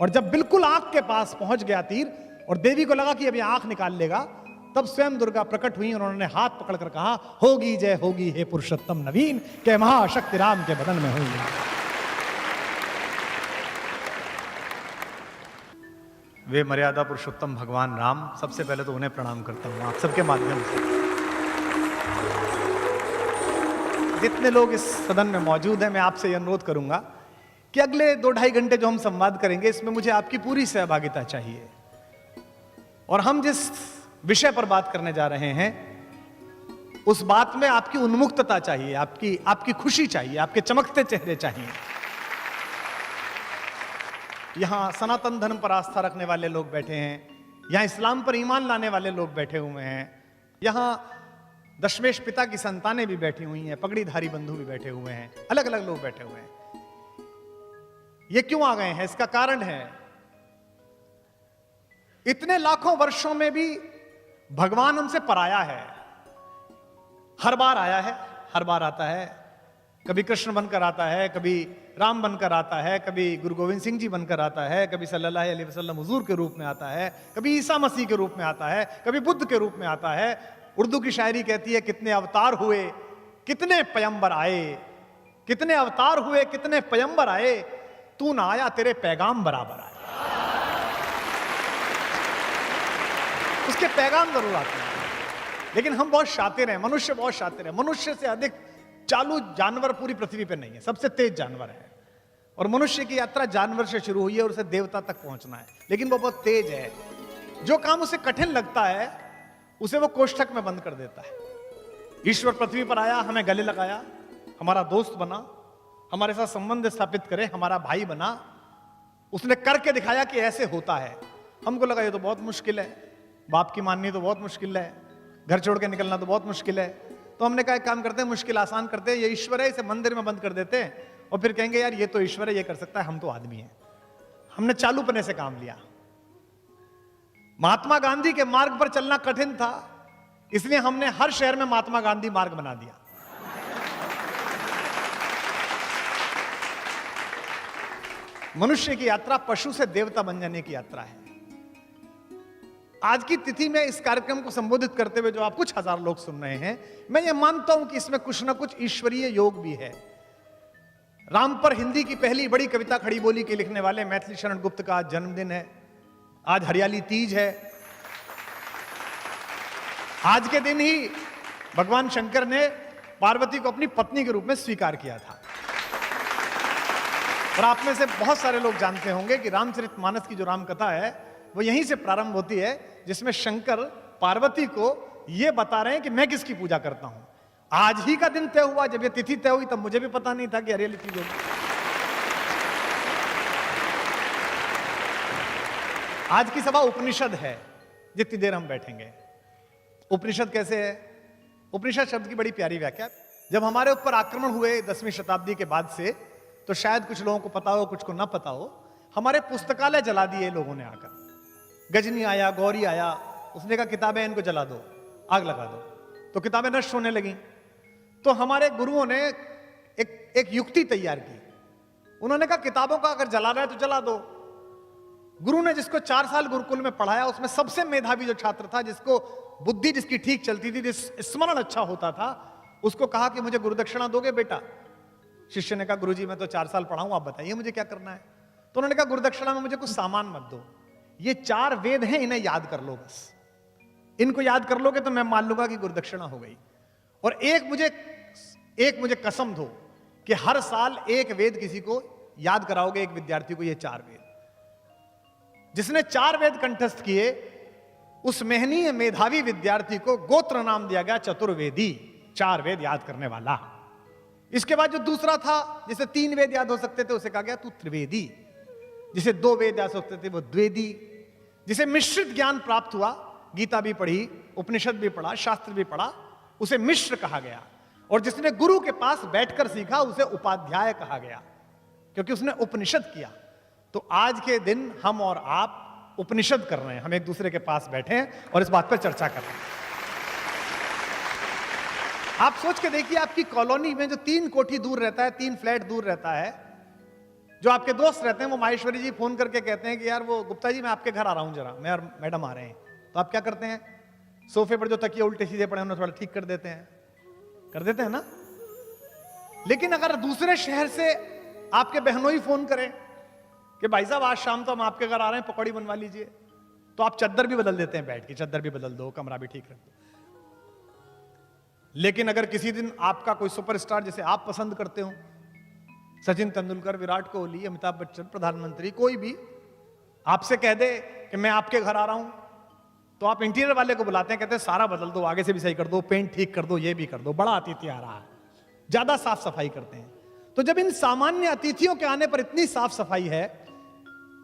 और जब बिल्कुल आंख के पास पहुंच गया तीर और देवी को लगा कि अब ये आंख निकाल लेगा, तब स्वयं दुर्गा प्रकट हुई और उन्होंने हाथ पकड़कर कहा, होगी जय होगी हे पुरुषोत्तम नवीन, के महाशक्ति राम के बदन में होगी। वे मर्यादा पुरुषोत्तम भगवान राम, सबसे पहले तो उन्हें प्रणाम करता हूं आप सबके माध्यम से। जितने लोग इस सदन में मौजूद हैं, मैं आपसे यह अनुरोध करूंगा कि अगले 2-2.5 घंटे जो हम संवाद करेंगे, इसमें मुझे आपकी पूरी सहभागिता चाहिए। और हम जिस विषय पर बात करने जा रहे हैं, उस बात में आपकी उन्मुक्तता चाहिए, आपकी खुशी चाहिए, आपके चमकते चेहरे चाहिए। यहां सनातन धर्म पर आस्था रखने वाले लोग बैठे हैं, यहां इस्लाम पर ईमान लाने वाले लोग बैठे हुए हैं, यहां दशमेश पिता की संतानें भी बैठी हुई हैं, पगड़ीधारी बंधु भी बैठे हुए हैं, अलग अलग लोग बैठे हुए हैं। ये क्यों आ गए हैं? इसका कारण है, इतने लाखों वर्षों में भी भगवान हमसे पराया है। हर बार आया है, हर बार आता है। कभी कृष्ण बनकर आता है, कभी राम बनकर आता है, कभी गुरु गोविंद सिंह जी बनकर आता है, कभी सल्लल्लाहु अलैहि वसल्लम हुजूर के रूप में आता है, कभी ईसा मसीह के रूप में आता है, कभी बुद्ध के रूप में आता है। उर्दू की शायरी कहती है, कितने अवतार हुए, कितने पैगंबर आए, कितने अवतार हुए, कितने पैगंबर आए, तू ना आया तेरे पैगाम बराबर आए। उसके पैगाम जरूर आते हैं, लेकिन हम बहुत शातिर हैं, मनुष्य बहुत शातिर है। मनुष्य से अधिक चालू जानवर पूरी पृथ्वी पर नहीं है, सबसे तेज जानवर है। और मनुष्य की यात्रा जानवर से शुरू हुई है और उसे देवता तक पहुंचना है, लेकिन वो बहुत तेज है। जो काम उसे कठिन लगता है, उसे वो कोष्ठक में बंद कर देता है। ईश्वर पृथ्वी पर आया, हमें गले लगाया, हमारा दोस्त बना, हमारे साथ संबंध स्थापित करे, हमारा भाई बना। उसने करके दिखाया कि ऐसे होता है। हमको लगा ये तो बहुत मुश्किल है, बाप की माननी तो बहुत मुश्किल है, घर छोड़ के निकलना तो बहुत मुश्किल है। तो हमने कहा एक काम करते हैं, मुश्किल आसान करते हैं, ये ईश्वर है, इसे मंदिर में बंद कर देते हैं और फिर कहेंगे यार ये तो ईश्वर है, ये कर सकता है, हम तो आदमी हैं। हमने चालूपने से काम लिया। महात्मा गांधी के मार्ग पर चलना कठिन था, इसलिए हमने हर शहर में महात्मा गांधी मार्ग बना दिया। मनुष्य की यात्रा पशु से देवता बन जाने की यात्रा है। आज की तिथि में इस कार्यक्रम को संबोधित करते हुए जो आप कुछ हजार लोग सुन रहे हैं, मैं ये मानता हूं कि इसमें कुछ ना कुछ ईश्वरीय योग भी है। राम पर हिंदी की पहली बड़ी कविता खड़ी बोली के लिखने वाले मैथिली शरण गुप्त का आज जन्मदिन है। आज हरियाली तीज है। आज के दिन ही भगवान शंकर ने पार्वती को अपनी पत्नी के रूप में स्वीकार किया था। और आप में से बहुत सारे लोग जानते होंगे कि रामचरितमानस की जो रामकथा है वो यहीं से प्रारंभ होती है, जिसमें शंकर पार्वती को यह बता रहे हैं कि मैं किसकी पूजा करता हूं। आज ही का दिन तय हुआ, जब ये तिथि तय हुई तब मुझे भी पता नहीं था कि हरियाली तीज होगी। आज की सभा उपनिषद है, जितनी देर हम बैठेंगे। उपनिषद कैसे है? उपनिषद शब्द की बड़ी प्यारी व्याख्या। जब हमारे ऊपर आक्रमण हुए 10वीं शताब्दी के बाद से, तो शायद कुछ लोगों को पता हो, कुछ को ना पता हो, हमारे पुस्तकालय जला दिए लोगों ने आकर। गजनी आया, गौरी आया, उसने कहा किताबें इनको जला दो, आग लगा दो, तो किताबें नष्ट होने लगी। तो हमारे गुरुओं ने एक युक्ति तैयार की। उन्होंने कहा किताबों का अगर जलाना है तो जला दो। गुरु ने जिसको 4 साल गुरुकुल में पढ़ाया, उसमें सबसे मेधावी जो छात्र था, जिसको बुद्धि जिसकी ठीक चलती थी, जिस स्मरण अच्छा होता था, उसको कहा कि मुझे गुरुदक्षिणा दोगे बेटा? शिष्य ने कहा गुरुजी मैं तो 4 साल पढ़ा हूं, आप बताइए मुझे क्या करना है। तो उन्होंने कहा गुरुदक्षिणा में मुझे कुछ सामान मत दो, ये 4 वेद हैं, इन्हें याद कर लो बस। इनको याद कर लोगे तो मैं मान लूंगा कि गुरुदक्षिणा हो गई। और एक मुझे कसम दो कि हर साल एक वेद किसी को याद कराओगे, एक विद्यार्थी को, ये 4 वेद। जिसने 4 वेद कंठस्थ किए, उस मेहनीय मेधावी विद्यार्थी को गोत्र नाम दिया गया चतुर्वेदी, 4 वेद याद करने वाला। इसके बाद जो दूसरा था, जिसे 3 वेद याद हो सकते थे, उसे कहा गया तू त्रिवेदी। जिसे 2 वेद याद हो सकते थे, वो द्वेदी। जिसे मिश्रित ज्ञान प्राप्त हुआ, गीता भी पढ़ी, उपनिषद भी पढ़ा, शास्त्र भी पढ़ा, उसे मिश्र कहा गया। और जिसने गुरु के पास बैठकर सीखा, उसे उपाध्याय कहा गया, क्योंकि उसने उपनिषद किया। तो आज के दिन हम और आप उपनिषद कर रहे हैं, हम एक दूसरे के पास बैठे हैं और इस बात पर चर्चा कर रहे हैं। आप सोच के देखिए, आपकी कॉलोनी में जो 3 कोठी दूर रहता है, 3 फ्लैट दूर रहता है, जो आपके दोस्त रहते हैं वो माहेश्वरी जी फोन करके कहते हैं कि यार वो गुप्ता जी मैं आपके घर आ रहा हूं जरा, मैं और मैडम आ रहे हैं, तो आप क्या करते हैं? सोफे पर जो तकिए उल्टे सीधे पड़े उन्हें थोड़ा ठीक कर देते हैं, कर देते हैं ना। लेकिन अगर दूसरे शहर से आपके बहनों ही फोन करें कि भाई साहब आज शाम तो हम आपके घर आ रहे हैं, पकौड़ी बनवा लीजिए, तो आप चद्दर भी बदल देते हैं, बैठ की चद्दर भी बदल दो, कमरा भी ठीक रख दो। लेकिन अगर किसी दिन आपका कोई सुपरस्टार जैसे आप पसंद करते हो, सचिन तेंदुलकर, विराट कोहली, अमिताभ बच्चन, प्रधानमंत्री, कोई भी आपसे कह दे कि मैं आपके घर आ रहा हूं, तो आप इंटीरियर वाले को बुलाते हैं, कहते हैं सारा बदल दो, आगे से भी सही कर दो, पेंट ठीक कर दो, ये भी कर दो, बड़ा अतिथि आ रहा है, ज्यादा साफ सफाई करते हैं। तो जब इन सामान्य अतिथियों के आने पर इतनी साफ सफाई है,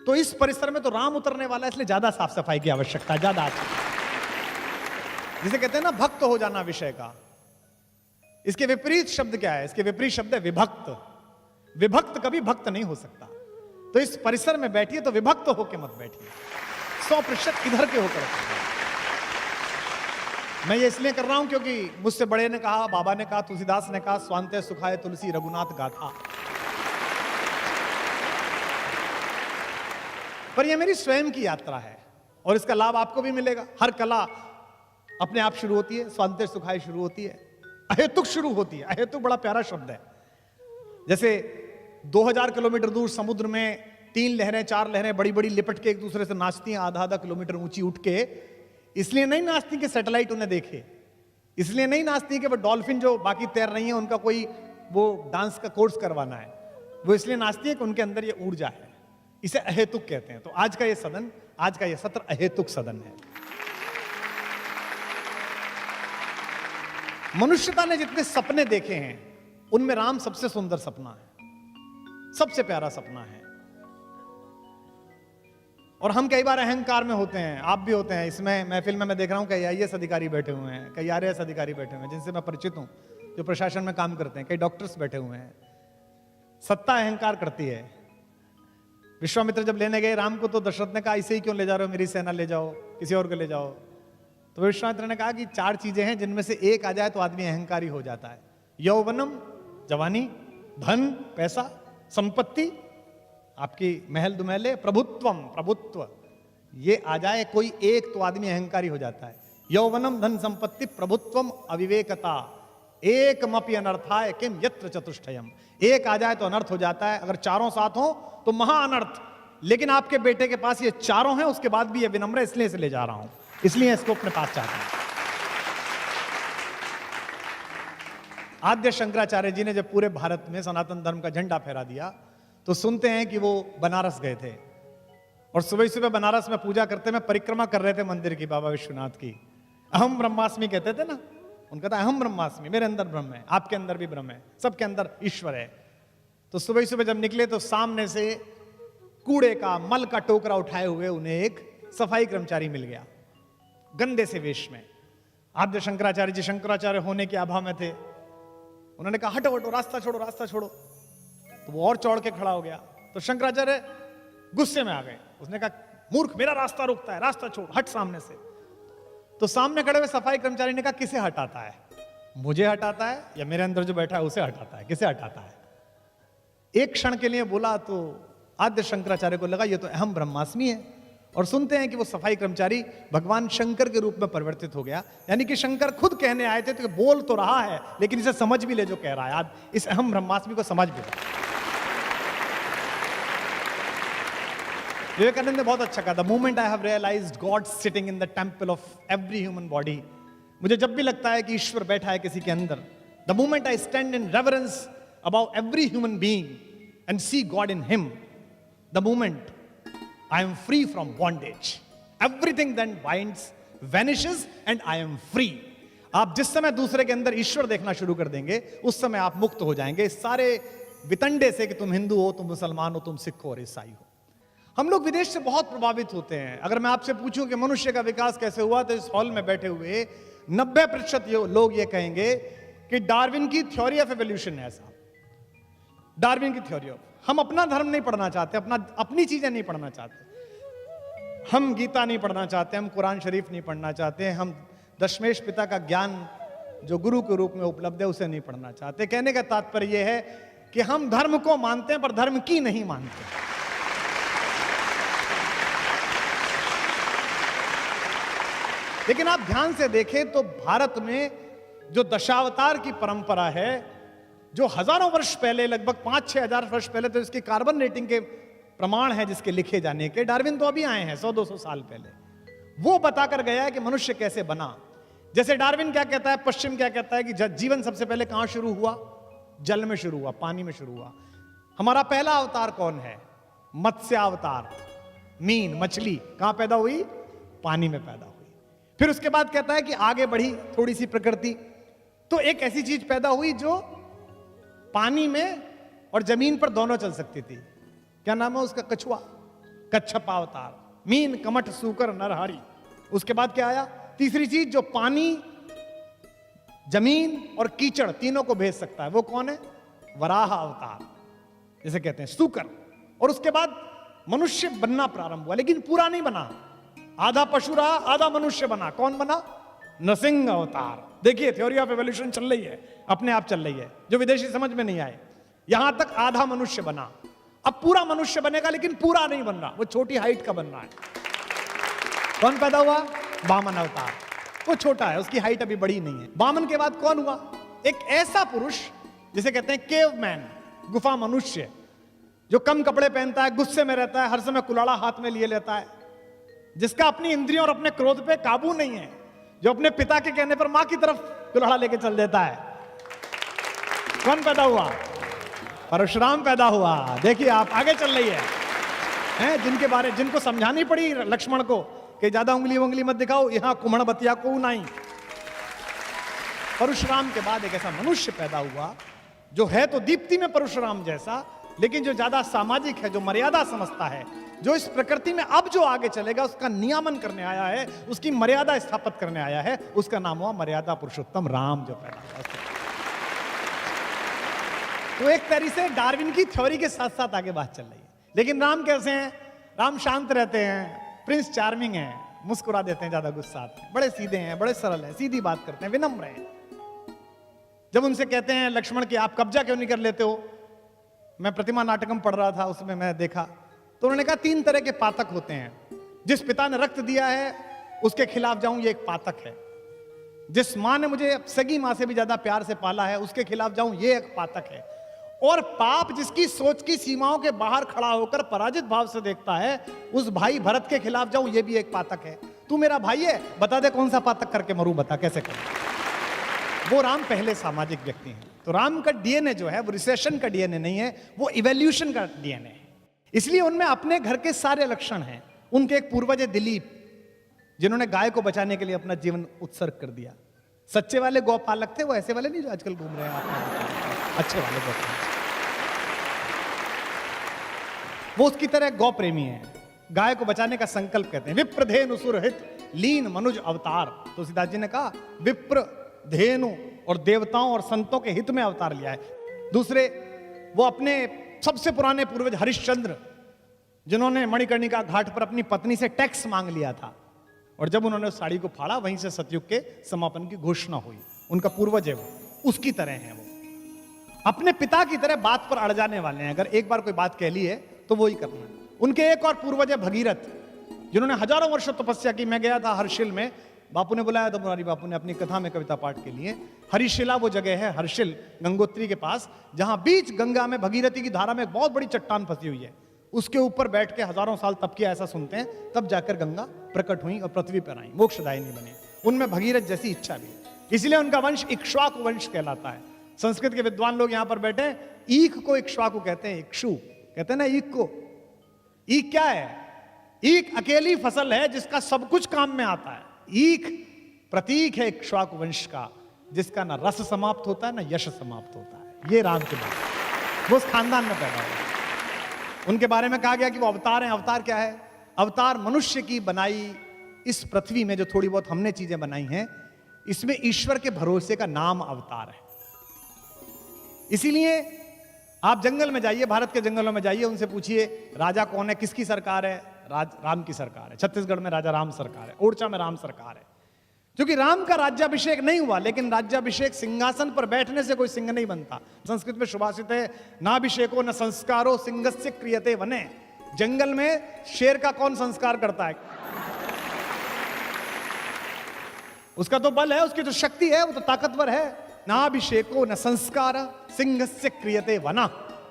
तो इस परिसर में तो राम उतरने वाला है, इसलिए ज्यादा साफ सफाई की आवश्यकता है, ज्यादा अच्छी। जिसे कहते हैं ना भक्त हो जाना विषय का। इसके विपरीत शब्द क्या है? इसके विपरीत शब्द है विभक्त। विभक्त कभी भक्त नहीं हो सकता। तो इस परिसर में बैठिए तो विभक्त होकर मत बैठिए, 100% इधर के होकर। मैं ये इसलिए कर रहा हूं क्योंकि मुझसे बड़े ने कहा, बाबा ने कहा, तुलसीदास ने कहा, स्वांते सुखाए तुलसी रघुनाथ गाथा। पर यह मेरी स्वयं की यात्रा है और इसका लाभ आपको भी मिलेगा। हर कला अपने आप शुरू होती है, स्वांते सुखाए शुरू होती है, अहेतुक शुरू होती है। अहेतुक बड़ा प्यारा शब्द है। जैसे 2000 किलोमीटर दूर समुद्र में 3 लहरें 4 लहरें बड़ी बड़ी लिपट के एक दूसरे से नाचती हैं, आधा आधा किलोमीटर ऊंची उठ के। इसलिए नहीं नाचती कि सैटेलाइट उन्हें देखे, इसलिए नहीं नाचती कि वो डॉल्फिन जो बाकी तैर रही है उनका कोई वो डांस का कोर्स करवाना है, वो इसलिए नाचती है कि उनके अंदर ये ऊर्जा है। इसे अहेतुक कहते हैं। तो आज का ये सदन, आज का ये सत्र अहेतुक सदन है। मनुष्यता ने जितने सपने देखे हैं उनमें राम सबसे सुंदर सपना है, सबसे प्यारा सपना है। और हम कई बार अहंकार में होते हैं, आप भी होते हैं। इसमें महफिल में मैं देख रहा हूं कई आईएएस अधिकारी बैठे हुए हैं, कई आरएएस अधिकारी बैठे हुए हैं जिनसे मैं परिचित हूं, जो प्रशासन में काम करते हैं, कई डॉक्टर्स बैठे हुए हैं। सत्ता अहंकार करती है। विश्वामित्र जब लेने गए राम को तो दशरथ ने कहा इसे ही क्यों ले जा रहे हो, मेरी सेना ले जाओ, किसी और को ले जाओ। तो विश्वामित्र ने कहा कि 4 चीजें हैं जिनमें से एक आ जाए तो आदमी अहंकारी हो जाता है। यौवनम, जवानी, धन, पैसा, संपत्ति, आपकी महल दुमहले, प्रभुत्वम, प्रभुत्व, ये आ जाए कोई एक तो आदमी अहंकारी हो जाता है। यौवनम, धन, संपत्ति, प्रभुत्वम, अविवेकता, एकमपि अनर्थाय किम यत्र चतुष्टयम। एक आ जाए तो अनर्थ हो जाता है, अगर चारों साथ हो तो महा अनर्थ। लेकिन आपके बेटे के पास ये चारों हैं, उसके बाद भी ये विनम्र है, इसलिए इसे ले जा रहा हूं, इसलिए इसको अपने पास चाहता हूं। आद्य शंकराचार्य जी ने जब पूरे भारत में सनातन धर्म का झंडा फहरा दिया तो सुनते हैं कि वो बनारस गए थे और सुबह सुबह बनारस में पूजा करते में परिक्रमा कर रहे थे मंदिर की, बाबा विश्वनाथ की। अहम ब्रह्मास्मि कहते थे ना, उनका था अहम ब्रह्मास्मि, मेरे अंदर ब्रह्म है, आपके अंदर भी ब्रह्म है, सबके अंदर ईश्वर है। तो सुबह सुबह जब निकले तो सामने से कूड़े का, मल का टोकरा उठाए हुए उन्हें एक सफाई कर्मचारी मिल गया, गंदे से वेश में। आद्य शंकराचार्य जी शंकराचार्य होने के आभा में थे। उन्होंने कहा हटो हटो, रास्ता छोड़ो, रास्ता छोड़ो। तो वो और चौड़ के खड़ा हो गया। तो शंकराचार्य गुस्से में आ गए। उसने कहा मूर्ख, मेरा रास्ता रोकता है, रास्ता छोड़, हट सामने से। तो सामने खड़े हुए सफाई कर्मचारी ने कहा किसे हटाता है, मुझे हटाता है या मेरे अंदर जो बैठा है उसे हटाता है, किसे हटाता है? एक क्षण के लिए बोला तो आद्य शंकराचार्य को लगा ये तो अहम ब्रह्मास्मि है। और सुनते हैं कि वो सफाई कर्मचारी भगवान शंकर के रूप में परिवर्तित हो गया। यानी कि शंकर खुद कहने आए थे तो बोल तो रहा है लेकिन इसे समझ भी ले जो कह रहा है, आज इस अहम ब्रह्मास्मि को समझ भी ले। विवेकानंद ने बहुत अच्छा कहा, the moment I have realised god sitting in the temple of every human body. मुझे जब भी लगता है कि ईश्वर बैठा है किसी के अंदर, the moment I stand in reverence about every human being and see god in him, the moment I am free from bondage. Everything then binds, vanishes and I am free. आप जिस समय दूसरे के अंदर ईश्वर देखना शुरू कर देंगे उस समय आप मुक्त हो जाएंगे इस सारे वितंडे से कि तुम हिंदू हो, तुम मुसलमान हो, तुम सिख हो और ईसाई हो। हम लोग विदेश से बहुत प्रभावित होते हैं। अगर मैं आपसे पूछूं कि मनुष्य का विकास कैसे हुआ तो इस हॉल में बैठे हुए 90% लोग ये कहेंगे कि डार्विन की थ्योरी ऑफ एवोल्यूशन है। ऐसा डार्विन की थ्योरी ऑफ, हम अपना धर्म नहीं पढ़ना चाहते, अपनी चीजें नहीं पढ़ना चाहते, हम गीता नहीं पढ़ना चाहते, हम कुरान शरीफ नहीं पढ़ना चाहते, हम दशमेश पिता का ज्ञान जो गुरु के रूप में उपलब्ध है उसे नहीं पढ़ना चाहते। कहने का तात्पर्य यह है कि हम धर्म को मानते हैं पर धर्म की नहीं मानते। लेकिन आप ध्यान से देखें तो भारत में जो दशावतार की परंपरा है, जो हजारों वर्ष पहले, लगभग 5-6 हजार वर्ष पहले, तो इसकी कार्बन रेटिंग के प्रमाण है जिसके लिखे जाने के। डार्विन तो अभी आए हैं 100-200 साल पहले, वो बताकर गया है कि मनुष्य कैसे बना। जैसे डार्विन क्या कहता है, पश्चिम क्या कहता है कि जीवन सबसे पहले कहां शुरू हुआ? जल में शुरू हुआ, पानी में शुरू हुआ। हमारा पहला अवतार कौन है? मत्स्य अवतार, मीन, मछली कहां पैदा हुई? पानी में पैदा हुई। फिर उसके बाद कहता है कि आगे बढ़ी थोड़ी सी प्रकृति, तो एक ऐसी चीज पैदा हुई जो पानी में और जमीन पर दोनों चल सकती थी। क्या नाम है उसका? कछुआ, कच्छप अवतार। मीन, कमठ, सूकर, नरहरि। उसके बाद क्या आया? तीसरी चीज जो पानी, जमीन और कीचड़ तीनों को भेज सकता है, वो कौन है? वराह अवतार, जिसे कहते हैं सूकर। और उसके बाद मनुष्य बनना प्रारंभ हुआ, लेकिन पूरा नहीं बना। आधा पशु रहा, आधा मनुष्य बना। कौन बना? नरसिंह अवतार। देखिए, थ्योरी ऑफ एवोल्यूशन चल रही है, अपने आप चल रही है, जो विदेशी समझ में नहीं आए। यहां तक आधा मनुष्य बना, अब पूरा मनुष्य बनेगा, लेकिन पूरा नहीं बन रहा, वो छोटी हाइट का बन रहा है। कौन पैदा हुआ? वामन अवतार। वो छोटा है, उसकी हाइट अभी बड़ी नहीं है। वामन के बाद कौन हुआ? एक ऐसा पुरुष जिसे कहते हैं केवमैन, गुफा मनुष्य, जो कम कपड़े पहनता है, गुस्से में रहता है, हर समय कुल्हाड़ा हाथ में लिए लेता है, जिसका अपनी इंद्रियों और अपने क्रोध पे काबू नहीं है, जो अपने पिता के कहने पर मां की तरफ कुल्हाड़ा लेके चल देता है। कौन पैदा हुआ? परशुराम पैदा हुआ। देखिए, आप आगे चल रही है, जिनको समझानी पड़ी लक्ष्मण को कि ज्यादा उंगली मत दिखाओ, यहां कुम्हण बतिया को नहीं। परशुराम के बाद एक ऐसा मनुष्य पैदा हुआ जो है तो दीप्ति में परशुराम जैसा, लेकिन जो ज्यादा सामाजिक है, जो मर्यादा समझता है, जो इस प्रकृति में अब जो आगे चलेगा उसका नियामन करने आया है, उसकी मर्यादा स्थापित करने आया है, उसका नाम हुआ मर्यादा पुरुषोत्तम राम, जो पैदा हुआ। तो एक तरीके से डार्विन की थ्योरी के साथ साथ आगे बात चल रही है। लेकिन राम कैसे हैं? राम शांत रहते हैं, प्रिंस चार्मिंग हैं, मुस्कुरा देते हैं, ज्यादा गुस्सा आते हैं, बड़े सीधे हैं, बड़े सरल हैं, सीधी बात करते हैं, विनम्र हैं। जब उनसे कहते हैं लक्ष्मण कि आप कब्जा क्यों नहीं कर लेते हो, मैं प्रतिमा नाटकम पढ़ रहा था, उसमें मैं देखा, तो उन्होंने कहा 3 तरह के पातक होते हैं। जिस पिता ने रक्त दिया है उसके खिलाफ जाऊं, ये एक पातक है। जिस मां ने मुझे सगी मां से भी ज्यादा प्यार से पाला है, उसके खिलाफ जाऊं, ये एक पातक है। और पाप जिसकी सोच की सीमाओं के बाहर खड़ा होकर पराजित भाव से देखता है, उस भाई भरत के खिलाफ जाऊं, ये भी एक पातक है। तू मेरा भाई है, बता दे कौन सा पातक करके मरूं, बता कैसे करूं। वो राम पहले सामाजिक व्यक्ति हैं। तो राम का डीएनए जो है वो रिसेशन का डीएनए नहीं है, वो इवोल्यूशन का डीएनए है। इसलिए उनमें अपने घर के सारे लक्षण हैं। उनके एक पूर्वज है दिलीप, जिन्होंने गाय को बचाने के लिए अपना जीवन उत्सर्ग कर दिया। सच्चे वाले गौपालक थे वो, ऐसे वाले नहीं जो आजकल घूम रहे हैं, अच्छे वाले गौपालक। वो उसकी तरह गौ प्रेमी है, गाय को बचाने का संकल्प कहते हैं। विप्र धेनु सुरहित लीन मनुज अवतार, तुलसीदास जी ने कहा विप्र धेनु और देवताओं और संतों के हित में अवतार लिया है। दूसरे, वो अपने सबसे पुराने पूर्वज हरिश्चंद्र, जिन्होंने मणिकर्णिका घाट पर अपनी पत्नी से टैक्स मांग लिया था, और जब उन्होंने उस साड़ी को फाड़ा, वहीं से सतयुग के समापन की घोषणा हुई। उनका पूर्वज है वो, उसकी तरह है वो। अपने पिता की तरह बात पर अड़ जाने वाले हैं। अगर एक बार कोई बात कह ली है तो वो ही करना है। उनके एक और पूर्वज है भगीरथ, जिन्होंने हजारों वर्षों तपस्या की। मैं गया था हर्षिल में, बापू ने बुलाया था, मुरारी बापू ने अपनी कथा में कविता पाठ के लिए। हरिशिला वो जगह है, हर्षिल गंगोत्री के पास, जहां बीच गंगा में भगीरथी की धारा में एक बहुत बड़ी चट्टान फंसी हुई है। उसके ऊपर बैठ के हजारों साल तप किया, ऐसा सुनते हैं। तब जाकर गंगा प्रकट हुई और पृथ्वी पर आई, मोक्षदायिनी बनी। उनमें भगीरथ जैसी इच्छा भी, इसलिए उनका वंश इक्ष्वाकु वंश कहलाता है। संस्कृत के विद्वान लोग यहां पर बैठे, ईख को इक्ष्वाकु कहते हैं, इक्षु कहते हैं ना ईख को। ईख क्या है? ईख अकेली फसल है जिसका सब कुछ काम में आता है। ईख प्रतीक है इक्ष्वाकु वंश का, जिसका ना रस समाप्त होता है ना यश समाप्त होता है। ये राम के बारे, वो उस खानदान में पैदा हुए। उनके बारे में कहा गया कि वो अवतार हैं। अवतार क्या है? अवतार मनुष्य की बनाई इस पृथ्वी में जो थोड़ी बहुत हमने चीजें बनाई हैं, इसमें ईश्वर के भरोसे का नाम अवतार है। इसीलिए आप जंगल में जाइए, भारत के जंगलों में जाइए, उनसे पूछिए राजा कौन है, किसकी सरकार है? राम की सरकार है। छत्तीसगढ़ में राजा राम सरकार है, ओडिशा में राम सरकार है। क्योंकि राम का राज्याभिषेक नहीं हुआ, लेकिन राज्याभिषेक सिंहासन पर बैठने से कोई सिंह नहीं बनता। संस्कृत में सुभाषित है, नाभिषेको न संस्कारो सिंहस्य क्रियते वने। जंगल में शेर का कौन संस्कार करता है? उसका तो बल है, उसकी तो शक्ति है, वो तो ताकतवर है। नाभिषेको न संस्कार सिंहस्य क्रियते वना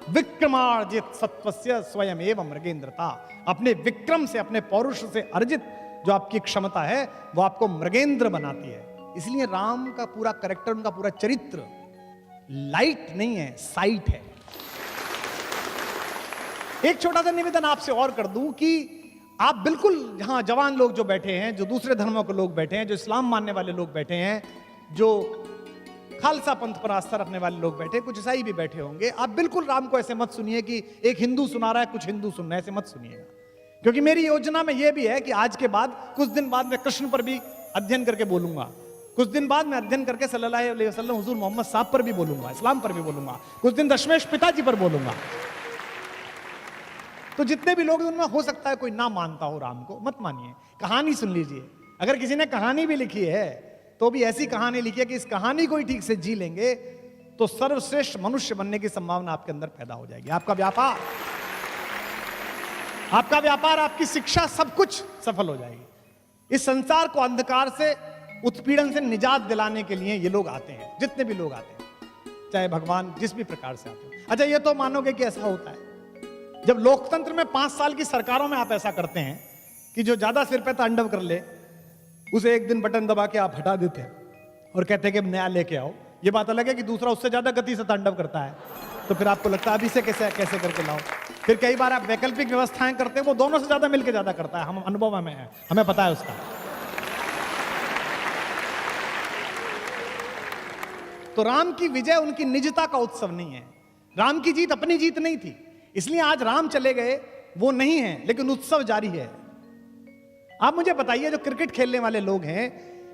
विक्रमार्जित सत्वस्य स्वयं एवं मृगेंद्रता। अपने विक्रम से, अपने पौरुष से अर्जित जो आपकी क्षमता है वो आपको मृगेंद्र बनाती है। इसलिए राम का पूरा कैरेक्टर, उनका पूरा चरित्र लाइट नहीं है, साइट है। एक छोटा सा निवेदन आपसे और कर दूं कि आप बिल्कुल यहां जवान लोग जो बैठे हैं, जो दूसरे धर्मों के लोग बैठे हैं, जो इस्लाम मानने वाले लोग बैठे हैं, जो खालसा पंथ पर आस्था रखने वाले लोग बैठे, कुछ ईसाई भी बैठे होंगे, आप बिल्कुल राम को ऐसे मत सुनिए कि एक हिंदू सुना रहा है, कुछ हिंदू सुन रहे हैं, ऐसे मत सुनिएगा। क्योंकि मेरी योजना में यह भी है कि आज के बाद कुछ दिन बाद मैं कृष्ण पर भी अध्ययन करके बोलूंगा, कुछ दिन बाद मैं अध्ययन करके सल्लल्लाहु अलैहि वसल्लम हुजूर मोहम्मद साहब पर भी बोलूंगा, इस्लाम पर भी बोलूंगा, कुछ दिन दशमेश पिताजी पर बोलूंगा। तो जितने भी लोग उनमें हो सकता है कोई ना मानता हो राम को, मत मानिए, कहानी सुन लीजिए। अगर किसी ने कहानी भी लिखी है तो भी ऐसी कहानी लिखी है कि इस कहानी को ही ठीक से जी लेंगे तो सर्वश्रेष्ठ मनुष्य बनने की संभावना आपके अंदर पैदा हो जाएगी। आपका व्यापार, आपकी शिक्षा, सब कुछ सफल हो जाएगी। इस संसार को अंधकार से, उत्पीड़न से निजात दिलाने के लिए ये लोग आते हैं, जितने भी लोग आते हैं, चाहे भगवान जिस भी प्रकार से आते हैं। अच्छा, ये तो मानोगे कि ऐसा होता है जब लोकतंत्र में 5 साल की सरकारों में आप ऐसा करते हैं कि जो ज्यादा सिर पे तांडव कर ले उसे एक दिन बटन दबा के आप हटा देते हैं और कहते हैं कि नया लेके आओ। ये बात अलग है कि दूसरा उससे ज्यादा गति से तांडव करता है, तो फिर आपको लगता है अभी से कैसे करके लाओ। फिर कई बार आप वैकल्पिक व्यवस्थाएं करते हैं, वो दोनों से ज्यादा मिलकर ज्यादा करता है। हम अनुभव में है, हमें पता है उसका। तो राम की विजय उनकी निजता का उत्सव नहीं है, राम की जीत अपनी जीत नहीं थी। इसलिए आज राम चले गए वो नहीं है, लेकिन उत्सव जारी है। आप मुझे बताइए, जो क्रिकेट खेलने वाले लोग हैं,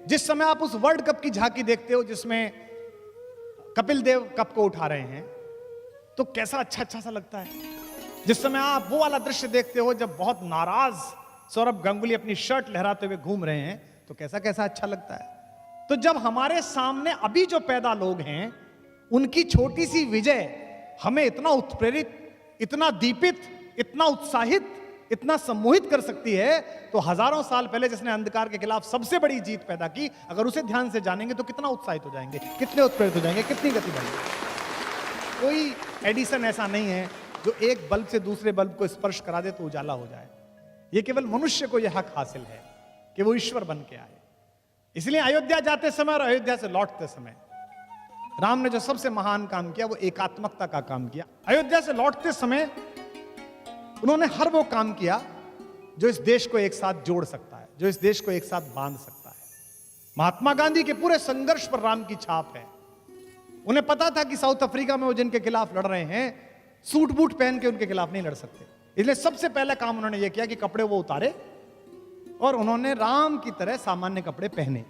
जिस समय आप उस वर्ल्ड कप की झांकी देखते हो जिसमें कपिल देव कप को उठा रहे हैं, तो कैसा अच्छा सा लगता है। जिस समय आप वो वाला दृश्य देखते हो जब बहुत नाराज सौरभ गांगुली अपनी शर्ट लहराते हुए घूम रहे हैं, तो कैसा अच्छा लगता है। तो जब हमारे सामने अभी जो पैदा लोग हैं, उनकी छोटी सी विजय हमें इतना उत्प्रेरित, इतना दीपित, इतना उत्साहित, इतना सम्मोहित कर सकती है, तो हजारों साल पहले जिसने अंधकार के खिलाफ सबसे बड़ी जीत पैदा की, अगर उसे ध्यान से जानेंगे तो कितना उत्साहित हो जाएंगे, कितने उत्प्रेरित हो जाएंगे, कितनी गति बढ़ेगी। कोई एडिसन ऐसा नहीं है जो एक बल्ब से दूसरे बल्ब को स्पर्श करा दे तो उजाला हो जाए। यह केवल मनुष्य को यह हक हासिल है कि वो ईश्वर बन के आए। इसलिए अयोध्या जाते समय और अयोध्या से लौटते समय राम ने जो सबसे महान काम किया वो एकात्मकता का काम किया। अयोध्या से लौटते समय उन्होंने हर वो काम किया जो इस देश को एक साथ जोड़ सकता है, जो इस देश को एक साथ बांध सकता है। महात्मा गांधी के पूरे संघर्ष पर राम की छाप है। उन्हें पता था कि साउथ अफ्रीका में वो जिनके खिलाफ लड़ रहे हैं, सूट बूट पहन के उनके खिलाफ नहीं लड़ सकते। इसलिए सबसे पहला काम उन्होंने ये किया कि कपड़े वो उतारे और उन्होंने राम की तरह सामान्य कपड़े पहने।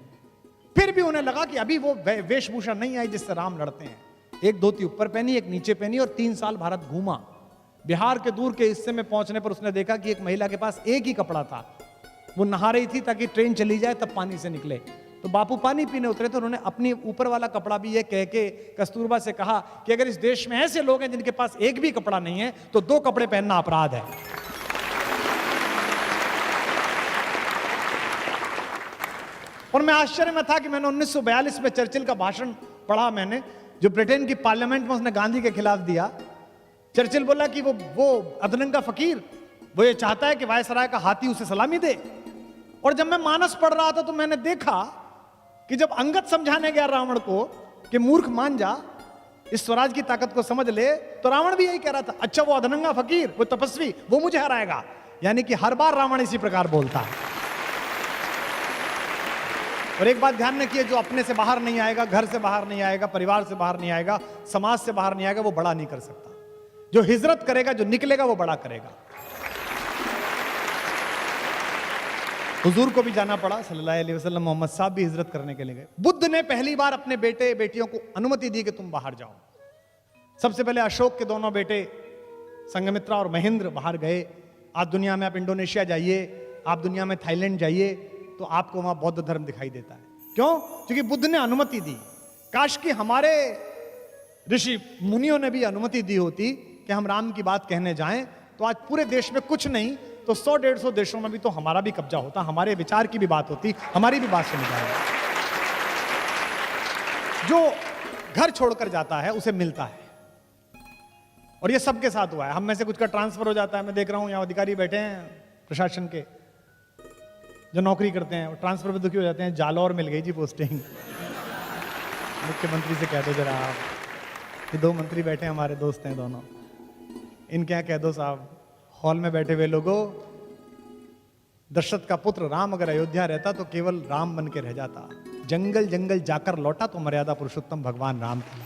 फिर भी उन्हें लगा कि अभी वो वेशभूषा नहीं आई जिससे राम लड़ते हैं। एक धोती ऊपर पहनी, एक नीचे पहनी और 3 साल भारत घूमा। बिहार के दूर के हिस्से में पहुंचने पर उसने देखा कि एक महिला के पास एक ही कपड़ा था, वो नहा रही थी ताकि ट्रेन चली जाए तब पानी से निकले। तो बापू पानी पीने उतरे तो उन्होंने अपने ऊपर वाला कपड़ा भी ये कह के कस्तूरबा से कहा कि अगर इस देश में ऐसे लोग हैं जिनके पास एक भी कपड़ा नहीं है तो 2 कपड़े पहनना अपराध है। और मैं आश्चर्य में था कि मैंने 1942 में चर्चिल का भाषण पढ़ा, मैंने जो ब्रिटेन की पार्लियामेंट में उसने गांधी के खिलाफ दिया। चर्चिल बोला कि वो अधरंगा फकीर, वो ये चाहता है कि वायसराय का हाथी उसे सलामी दे। और जब मैं मानस पढ़ रहा था तो मैंने देखा कि जब अंगद समझाने गया रावण को कि मूर्ख मान जा, इस स्वराज की ताकत को समझ ले, तो रावण भी यही कह रहा था, अच्छा वो अधरंगा फकीर, वो तपस्वी, वो मुझे हराएगा। यानी कि हर बार रावण इसी प्रकार बोलता है। और एक बात ध्यान रखिए, जो अपने से बाहर नहीं आएगा, घर से बाहर नहीं आएगा, परिवार से बाहर नहीं आएगा, समाज से बाहर नहीं आएगा, वो बड़ा नहीं कर सकता। जो हिजरत करेगा, जो निकलेगा, वो बड़ा करेगा। हुजूर को भी जाना पड़ा सल्लल्लाहु अलैहि वसल्लम, मोहम्मद साहब भी हिजरत करने के लिए गए। बुद्ध ने पहली बार अपने बेटे बेटियों को अनुमति दी कि तुम बाहर जाओ। सबसे पहले अशोक के दोनों बेटे संघमित्रा और महेंद्र बाहर गए। आज दुनिया में आप इंडोनेशिया जाइए, आप दुनिया में थाईलैंड जाइए, तो आपको वहां बौद्ध धर्म दिखाई देता है। क्यों? क्योंकि बुद्ध ने अनुमति दी। काश कि हमारे ऋषि मुनियों ने भी अनुमति दी होती कि हम राम की बात कहने जाएं, तो आज पूरे देश में कुछ नहीं तो 100-150 देशों में भी तो हमारा भी कब्जा होता, हमारे विचार की भी बात होती, हमारी भी बात सुनी जाएगी। जो घर छोड़कर जाता है उसे मिलता है, और ये सबके साथ हुआ है। हम में से कुछ का ट्रांसफर हो जाता है। मैं देख रहा हूं यहां अधिकारी बैठे हैं प्रशासन के, जो नौकरी करते हैं, ट्रांसफर पे दुखी हो जाते हैं, जालौर मिल गई जी पोस्टिंग। मुख्यमंत्री से कह दो जरा आप, ये 2 मंत्री बैठे हैं हमारे दोस्त हैं दोनों, इनके यहाँ कह दो साहब, हॉल में बैठे हुए लोगों, दशरथ का पुत्र राम अगर अयोध्या रहता तो केवल राम बन के रह जाता, जंगल जंगल जाकर लौटा तो मर्यादा पुरुषोत्तम भगवान राम था।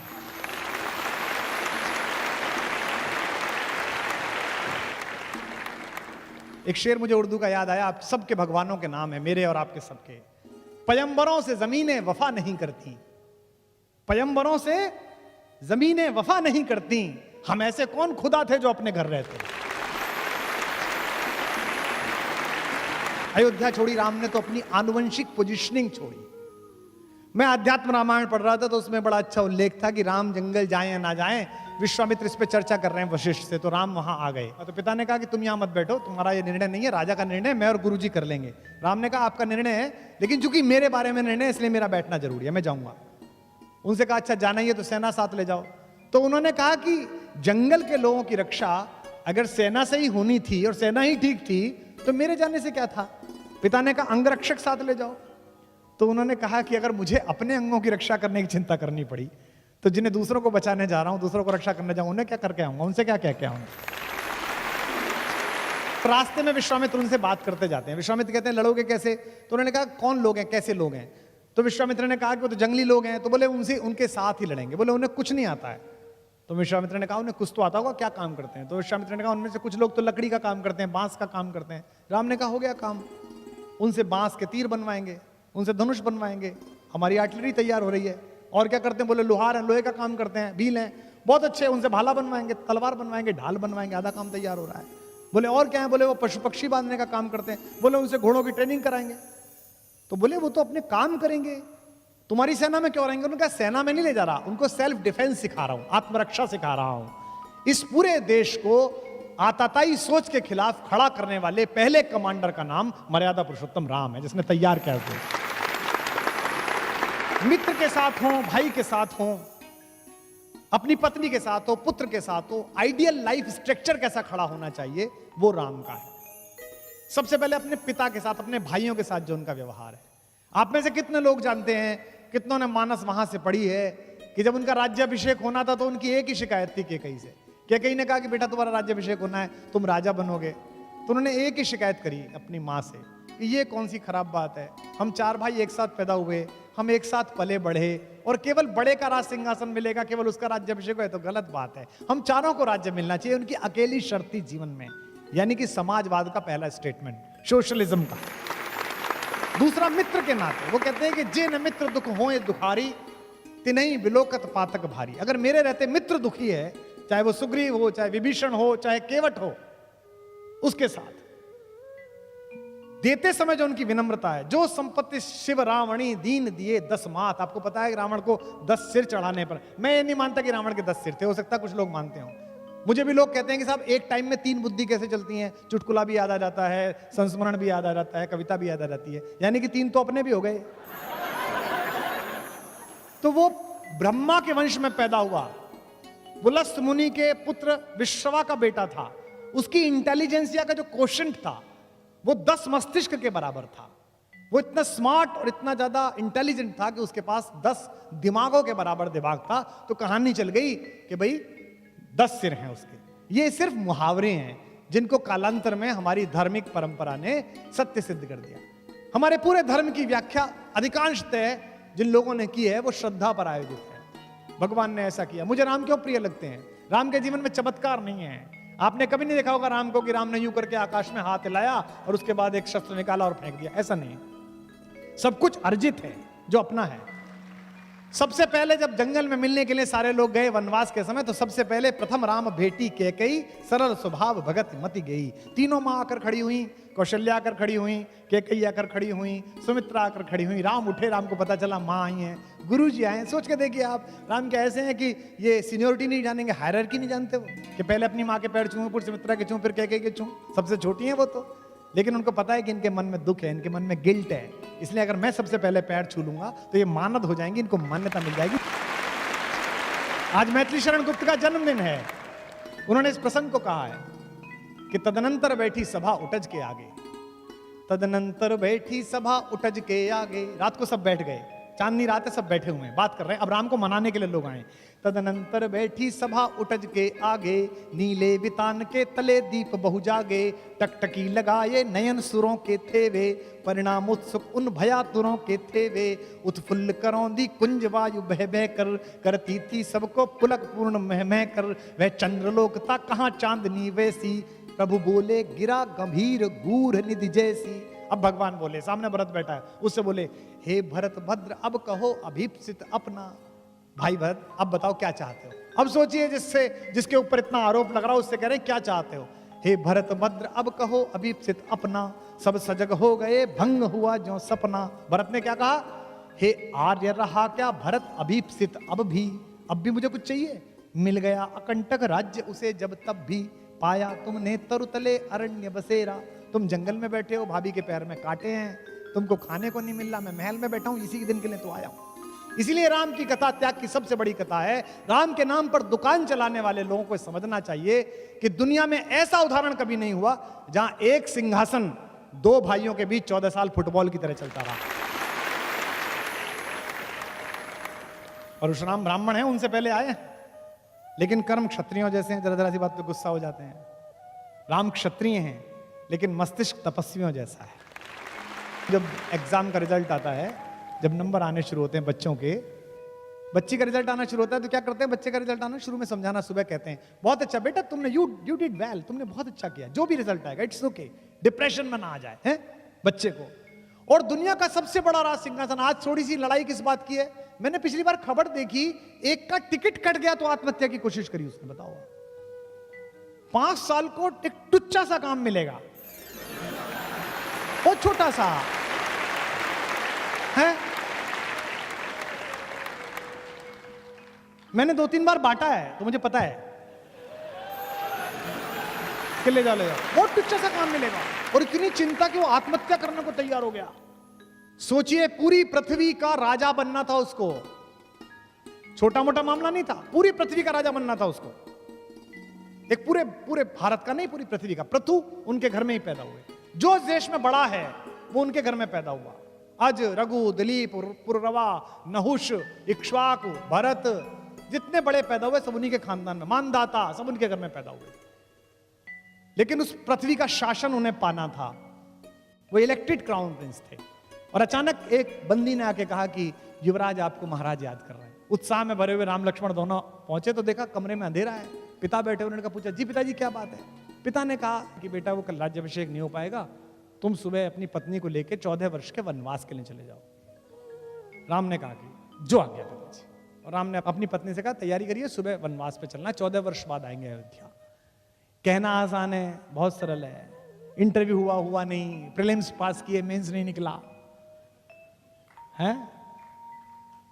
एक शेर मुझे उर्दू का याद आया, आप सबके भगवानों के नाम है, मेरे और आपके सबके। पयंबरों से जमीनें वफा नहीं करती, पयंबरों से जमीनें वफा नहीं करती, हम ऐसे कौन खुदा थे जो अपने घर रहते। अयोध्या छोड़ी राम ने तो अपनी आनुवंशिक पोजीशनिंग छोड़ी। मैं अध्यात्म रामायण पढ़ रहा था तो उसमें बड़ा अच्छा उल्लेख था कि राम जंगल जाएं या ना जाएं, विश्वामित्र इस पे चर्चा कर रहे हैं वशिष्ठ से, तो राम वहां आ गए। तो पिता ने कहा कि तुम यहां मत बैठो, तुम्हारा ये निर्णय नहीं है, राजा का निर्णय मैं और गुरुजी कर लेंगे। राम ने कहा आपका निर्णय है, लेकिन चूंकि मेरे बारे में निर्णय है इसलिए मेरा बैठना जरूरी है, मैं जाऊंगा। उनसे कहा अच्छा जाना ही है तो सेना साथ ले जाओ। तो उन्होंने कहा कि जंगल के लोगों की रक्षा अगर सेना से ही होनी थी और सेना ही ठीक थी तो मेरे जाने से क्या था। पिता ने कहा अंगरक्षक साथ ले जाओ। तो उन्होंने कहा कि अगर मुझे अपने अंगों की रक्षा करने की चिंता करनी पड़ी तो जिन्हें दूसरों को बचाने जा रहा हूं, दूसरों को रक्षा करने जाऊं, उन्हें क्या करके आऊंगा, उनसे क्या कह के आऊंगा। रास्ते में विश्वामित्र उनसे बात करते जाते हैं। विश्वामित्र कहते हैं लड़ोगे कैसे? तो उन्होंने कहा कौन लोग हैं, कैसे लोग हैं? तो विश्वामित्र ने कहा कि वो तो जंगली लोग हैं। तो बोले उनसे उनके साथ ही लड़ेंगे। बोले उन्हें कुछ नहीं आता है। तो विश्वामित्र ने कहा उन्हें कुछ तो आता होगा, क्या काम करते हैं? तो विश्वामित्र ने कहा उनमें से कुछ लोग तो लकड़ी का काम करते हैं, बांस का काम करते हैं। राम ने कहा हो गया काम, उनसे बांस के तीर बनवाएंगे, उनसे धनुष बनवाएंगे, हमारी आर्टिलरी तैयार हो रही है। और क्या करते हैं? बोले लोहार हैं, लोहे का काम करते हैं, भील हैं, बहुत अच्छे, उनसे भाला बनवाएंगे, तलवार बनवाएंगे, ढाल बनवाएंगे, आधा काम तैयार हो रहा है। बोले और क्या है? बोले वो पशु पक्षी बांधने का काम करते हैं। बोले उनसे घोड़ों की ट्रेनिंग कराएंगे। तो बोले वो तो अपने काम करेंगे, तुम्हारी सेना में क्यों रहेंगे? उन्होंने कहा सेना में नहीं ले जा रहा, उनको सेल्फ डिफेंस सिखा रहा हूं, आत्मरक्षा सिखा रहा हूं। इस पूरे देश को आताताई सोच के खिलाफ खड़ा करने वाले पहले कमांडर का नाम मर्यादा पुरुषोत्तम राम है, जिसने तैयार किया है। मित्र के साथ हो, भाई के साथ हो, अपनी पत्नी के साथ हो, पुत्र के साथ हो, आइडियल लाइफ स्ट्रक्चर कैसा खड़ा होना चाहिए वो राम का है। सबसे पहले अपने पिता के साथ, अपने भाइयों के साथ जो उनका व्यवहार है। आप में से कितने लोग जानते हैं, कितनों ने मानस वहां से पढ़ी है कि जब उनका राज्याभिषेक होना था तो उनकी एक ही शिकायत थी केकई से। केकई ने कहा कि बेटा तुम्हारा राज्याभिषेक होना है, तुम राजा बनोगे। तो उन्होंने एक ही शिकायत करी अपनी माँ से कि ये कौन सी खराब बात है, हम 4 भाई एक साथ पैदा हुए, हम एक साथ पले बढ़े और केवल बड़े का राज सिंहासन मिलेगा, केवल उसका राज्याभिषेक है तो गलत बात है, हम चारों को राज्य मिलना चाहिए। उनकी अकेली शर्त थी जीवन में, यानी कि समाजवाद का पहला स्टेटमेंट, सोशलिज्म का। दूसरा मित्र के नाते वो कहते हैं कि जे न मित्र दुख होए दुखारी तिनहि विलोकत पातक भारी। अगर मेरे रहते मित्र दुखी है, चाहे वो सुग्रीव हो, चाहे विभीषण हो, चाहे केवट हो, उसके साथ देते समय जो उनकी विनम्रता है, जो संपत्ति शिव रावणी दीन दिए 10 मात। आपको पता है कि रावण को 10 सिर चढ़ाने पर, मैं ये नहीं मानता कि रावण के 10 सिर थे, हो सकता है कुछ लोग मानते हो। मुझे भी लोग कहते हैं कि साहब एक टाइम में 3 बुद्धि कैसे चलती हैं, चुटकुला भी याद आ जाता है, संस्मरण भी याद आ जाता है, कविता भी याद आ जाती है, यानी कि 3 तो अपने भी हो गए। तो वो ब्रह्मा के वंश में पैदा हुआ, पुलस्त मुनि के पुत्र विश्रवा का बेटा था। उसकी इंटेलिजेंसिया का जो क्वोशंट था वो 10 मस्तिष्क के बराबर था। वो इतना स्मार्ट और इतना ज्यादा इंटेलिजेंट था कि उसके पास 10 दिमागों के बराबर दिमाग था। तो कहानी चल गई कि भाई 10 सिर हैं उसके। ये सिर्फ मुहावरे हैं जिनको कालांतर में हमारी धार्मिक परंपरा ने सत्य सिद्ध कर दिया। हमारे पूरे धर्म की व्याख्या अधिकांशतः जिन लोगों ने की है वो श्रद्धा पर आयोजित है। भगवान ने ऐसा किया। मुझे राम क्यों प्रिय लगते हैं? राम के जीवन में चमत्कार नहीं है। आपने कभी नहीं देखा होगा राम को कि राम ने यूं करके आकाश में हाथ हिलाया और उसके बाद एक शस्त्र निकाला और फेंक दिया, ऐसा नहीं। सब कुछ अर्जित है जो अपना है। सबसे पहले जब जंगल में मिलने के लिए सारे लोग गए वनवास के समय, तो सबसे पहले प्रथम राम भेटी कैकेयी, सरल स्वभाव भगत मति गई। तीनों माँ आकर खड़ी हुई, कौशल्या आकर खड़ी हुई, कैकेयी आकर खड़ी हुई, सुमित्रा आकर खड़ी हुई। राम उठे, राम को पता चला माँ आई हैं, गुरु जी आए हैं। सोच के देखिए आप, राम के ऐसे हैं कि ये सीनियोरिटी नहीं जानेंगे, हायरार्की नहीं जानते वो, कि पहले अपनी माँ के पैर छूं, फिर सुमित्रा के छूं, फिर कैकेयी के छूं। सबसे छोटी हैं वो तो, लेकिन उनको पता है कि इनके मन में दुख है, इनके मन में गिल्ट है, इसलिए अगर मैं सबसे पहले पैर छू लूंगा तो ये मानद हो जाएंगी, इनको मान्यता मिल जाएगी। आज मैथिली शरण गुप्त का जन्मदिन है। उन्होंने इस प्रसंग को कहा है कि तदनंतर बैठी सभा उठज के आगे, तदनंतर बैठी सभा उठज के आगे। रात को सब बैठ गए, चांदनी रात है, सब बैठे हुए हैं, बात कर रहे हैं। अब राम को मनाने के लिए लोग आए। तदनंतर बैठी सभा उठज के आगे, नीले वितान के तले दीप बहु जागे, टकटकी लगाए नयन सुरों के थे वे, परिणाम उत्सुक उन भयातुरों के थे वे, उत्फुल्ल करौंदी कुंज वायु बह बह कर, करती थी सबको पुलक पूर्ण मह मह कर। वह चंद्रलोकता कहाँ चांदनी वैसी, प्रभु बोले गिरा गंभीर गूढ़ निधि जैसी। अब भगवान बोले, सामने भरत बैठा है, उससे बोले, हे भरत भद्र अब कहो अभीप्सित अपना। भाई भरत अब बताओ क्या चाहते हो। अब सोचिए जिसके ऊपर इतना आरोप लग रहा है, उससे कह रहे हैं क्या चाहते हो। हे भरत भद्र अब कहो अभीप्सित अपना, सब सजग हो गए भंग हुआ जो सपना। भरत ने क्या कहा, हे आर्य रहा क्या भरत अभीप्सित अब भी मुझे कुछ चाहिए। मिल गया अकंटक राज्य उसे जब तब भी, पाया तुमने तरुतले अरण्य बसेरा। तुम जंगल में बैठे हो, भाभी के पैर में कांटे हैं, तुमको खाने को नहीं मिल रहा, मैं महल में बैठा हूं, इसी के दिन के लिए तो आया हूं। इसीलिए राम की कथा त्याग की सबसे बड़ी कथा है। राम के नाम पर दुकान चलाने वाले लोगों को समझना चाहिए कि दुनिया में ऐसा उदाहरण कभी नहीं हुआ जहां एक सिंहासन दो भाइयों के बीच 14 साल फुटबॉल की तरह चलता रहा। परशुराम ब्राह्मण है, उनसे पहले आए, लेकिन कर्म क्षत्रियों जैसे हैं, जरा जरा सी बात पे गुस्सा हो जाते हैं। राम क्षत्रिय हैं, लेकिन मस्तिष्क तपस्वियों जैसा है। जब एग्जाम का रिजल्ट आता है, जब नंबर आने शुरू होते हैं बच्चों के, बच्ची का रिजल्ट आना शुरू होता है तो क्या करते हैं, बच्चे का रिजल्ट आना शुरू में समझाना, सुबह कहते हैं बहुत अच्छा बेटा तुमने यू डिड वेल, तुमने बहुत अच्छा किया, जो भी रिजल्ट आएगा इट्स ओके, डिप्रेशन में ना आ जाए हैं बच्चे को। और दुनिया का सबसे बड़ा राज सिंहासन। आज थोड़ी सी लड़ाई किस बात की है, मैंने पिछली बार खबर देखी, एक का टिकट कट गया तो आत्महत्या की कोशिश करी उसने। बताओ 5 साल को एक टुच्चा सा काम मिलेगा, वो छोटा सा है। मैंने 2-3 बार बांटा है तो मुझे पता है कि ले जाओ बहुत टुच्चा सा काम मिलेगा। और इतनी चिंता कि वो आत्महत्या करने को तैयार हो गया। सोचिए, पूरी पृथ्वी का राजा बनना था उसको, छोटा मोटा मामला नहीं था, पूरी पृथ्वी का राजा बनना था उसको। एक पूरे भारत का नहीं, पूरी पृथ्वी का। पृथु उनके घर में ही पैदा हुए, जो देश में बड़ा है वो उनके घर में पैदा हुआ। अज, रघु, दिलीप, पुररवा, नहुष, इक्ष्वाकु, भरत, जितने बड़े पैदा हुए सब उन्हीं के खानदान में, मानदाता सब उनके घर में पैदा हुए। लेकिन उस पृथ्वी का शासन उन्हें पाना था, वो इलेक्टेड क्राउन प्रिंस थे। और अचानक एक बंदी ने आके कहा कि युवराज आपको महाराज याद कर रहे हैं। उत्साह में भरे हुए राम लक्ष्मण दोनों पहुंचे तो देखा कमरे में अंधेरा है, पिता बैठे। उन्होंने कहा, पूछा जी पिताजी क्या बात है। पिता ने कहा कि बेटा वो कल राज्याभिषेक नहीं हो पाएगा, तुम सुबह अपनी पत्नी को लेकर 14 वर्ष के वनवास के लिए चले जाओ। राम ने कहा कि जो आ गया पिताजी। और राम ने अपनी पत्नी से कहा तैयारी करिए, सुबह वनवास पे चलना, 14 वर्ष बाद आएंगे अयोध्या। कहना आसान है, बहुत सरल है। इंटरव्यू हुआ नहीं, प्रीलिम्स पास किए, मेंस नहीं निकला है,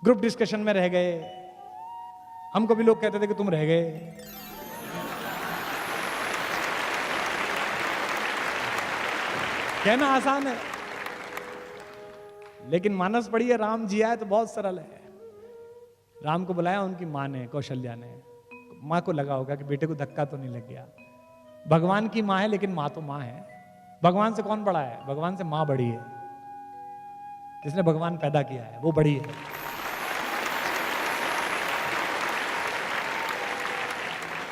ग्रुप डिस्कशन में रह गए। हमको भी लोग कहते थे कि तुम रह गए। कहना आसान है, लेकिन मानस पड़ी है, राम जी आए तो बहुत सरल है। राम को बुलाया उनकी माँ ने, कौशल्या ने। माँ को लगा होगा कि बेटे को धक्का तो नहीं लग गया। भगवान की माँ है, लेकिन माँ तो माँ है। भगवान से कौन बड़ा है, भगवान से माँ बड़ी है। जिसने भगवान पैदा किया है वो बड़ी है।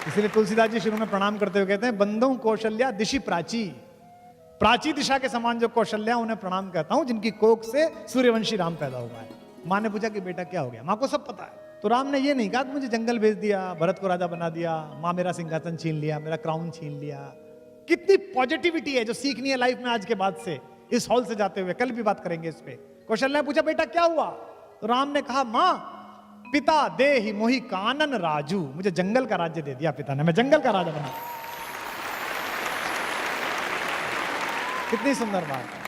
इसलिए तुलसीदास जी शुरू में प्रणाम करते हुए कहते हैं, बंदों कौशल्या दिशि प्राची। प्राची दिशा के समान जो कौशल्या, उन्हें प्रणाम कहता हूं, जिनकी कोख से सूर्यवंशी राम पैदा हुआ है। माँ ने पूछा कि बेटा क्या हो गया, माँ को सब पता है। तो राम ने ये नहीं कहा कि मुझे जंगल भेज दिया, भरत को राजा बना दिया, माँ मेरा सिंहासन छीन लिया, मेरा क्राउन छीन लिया। कितनी पॉजिटिविटी है जो सीखनी है लाइफ में आज के बाद से, इस हॉल से जाते हुए। कल भी बात करेंगे इस पे। कौशल्या ने पूछा बेटा क्या हुआ, तो राम ने कहा माँ पिता दे ही मोहि कानन राजू, मुझे जंगल का राज्य दे दिया पिता ने, मैं जंगल का राजा बना। कितनी सुंदर बात है।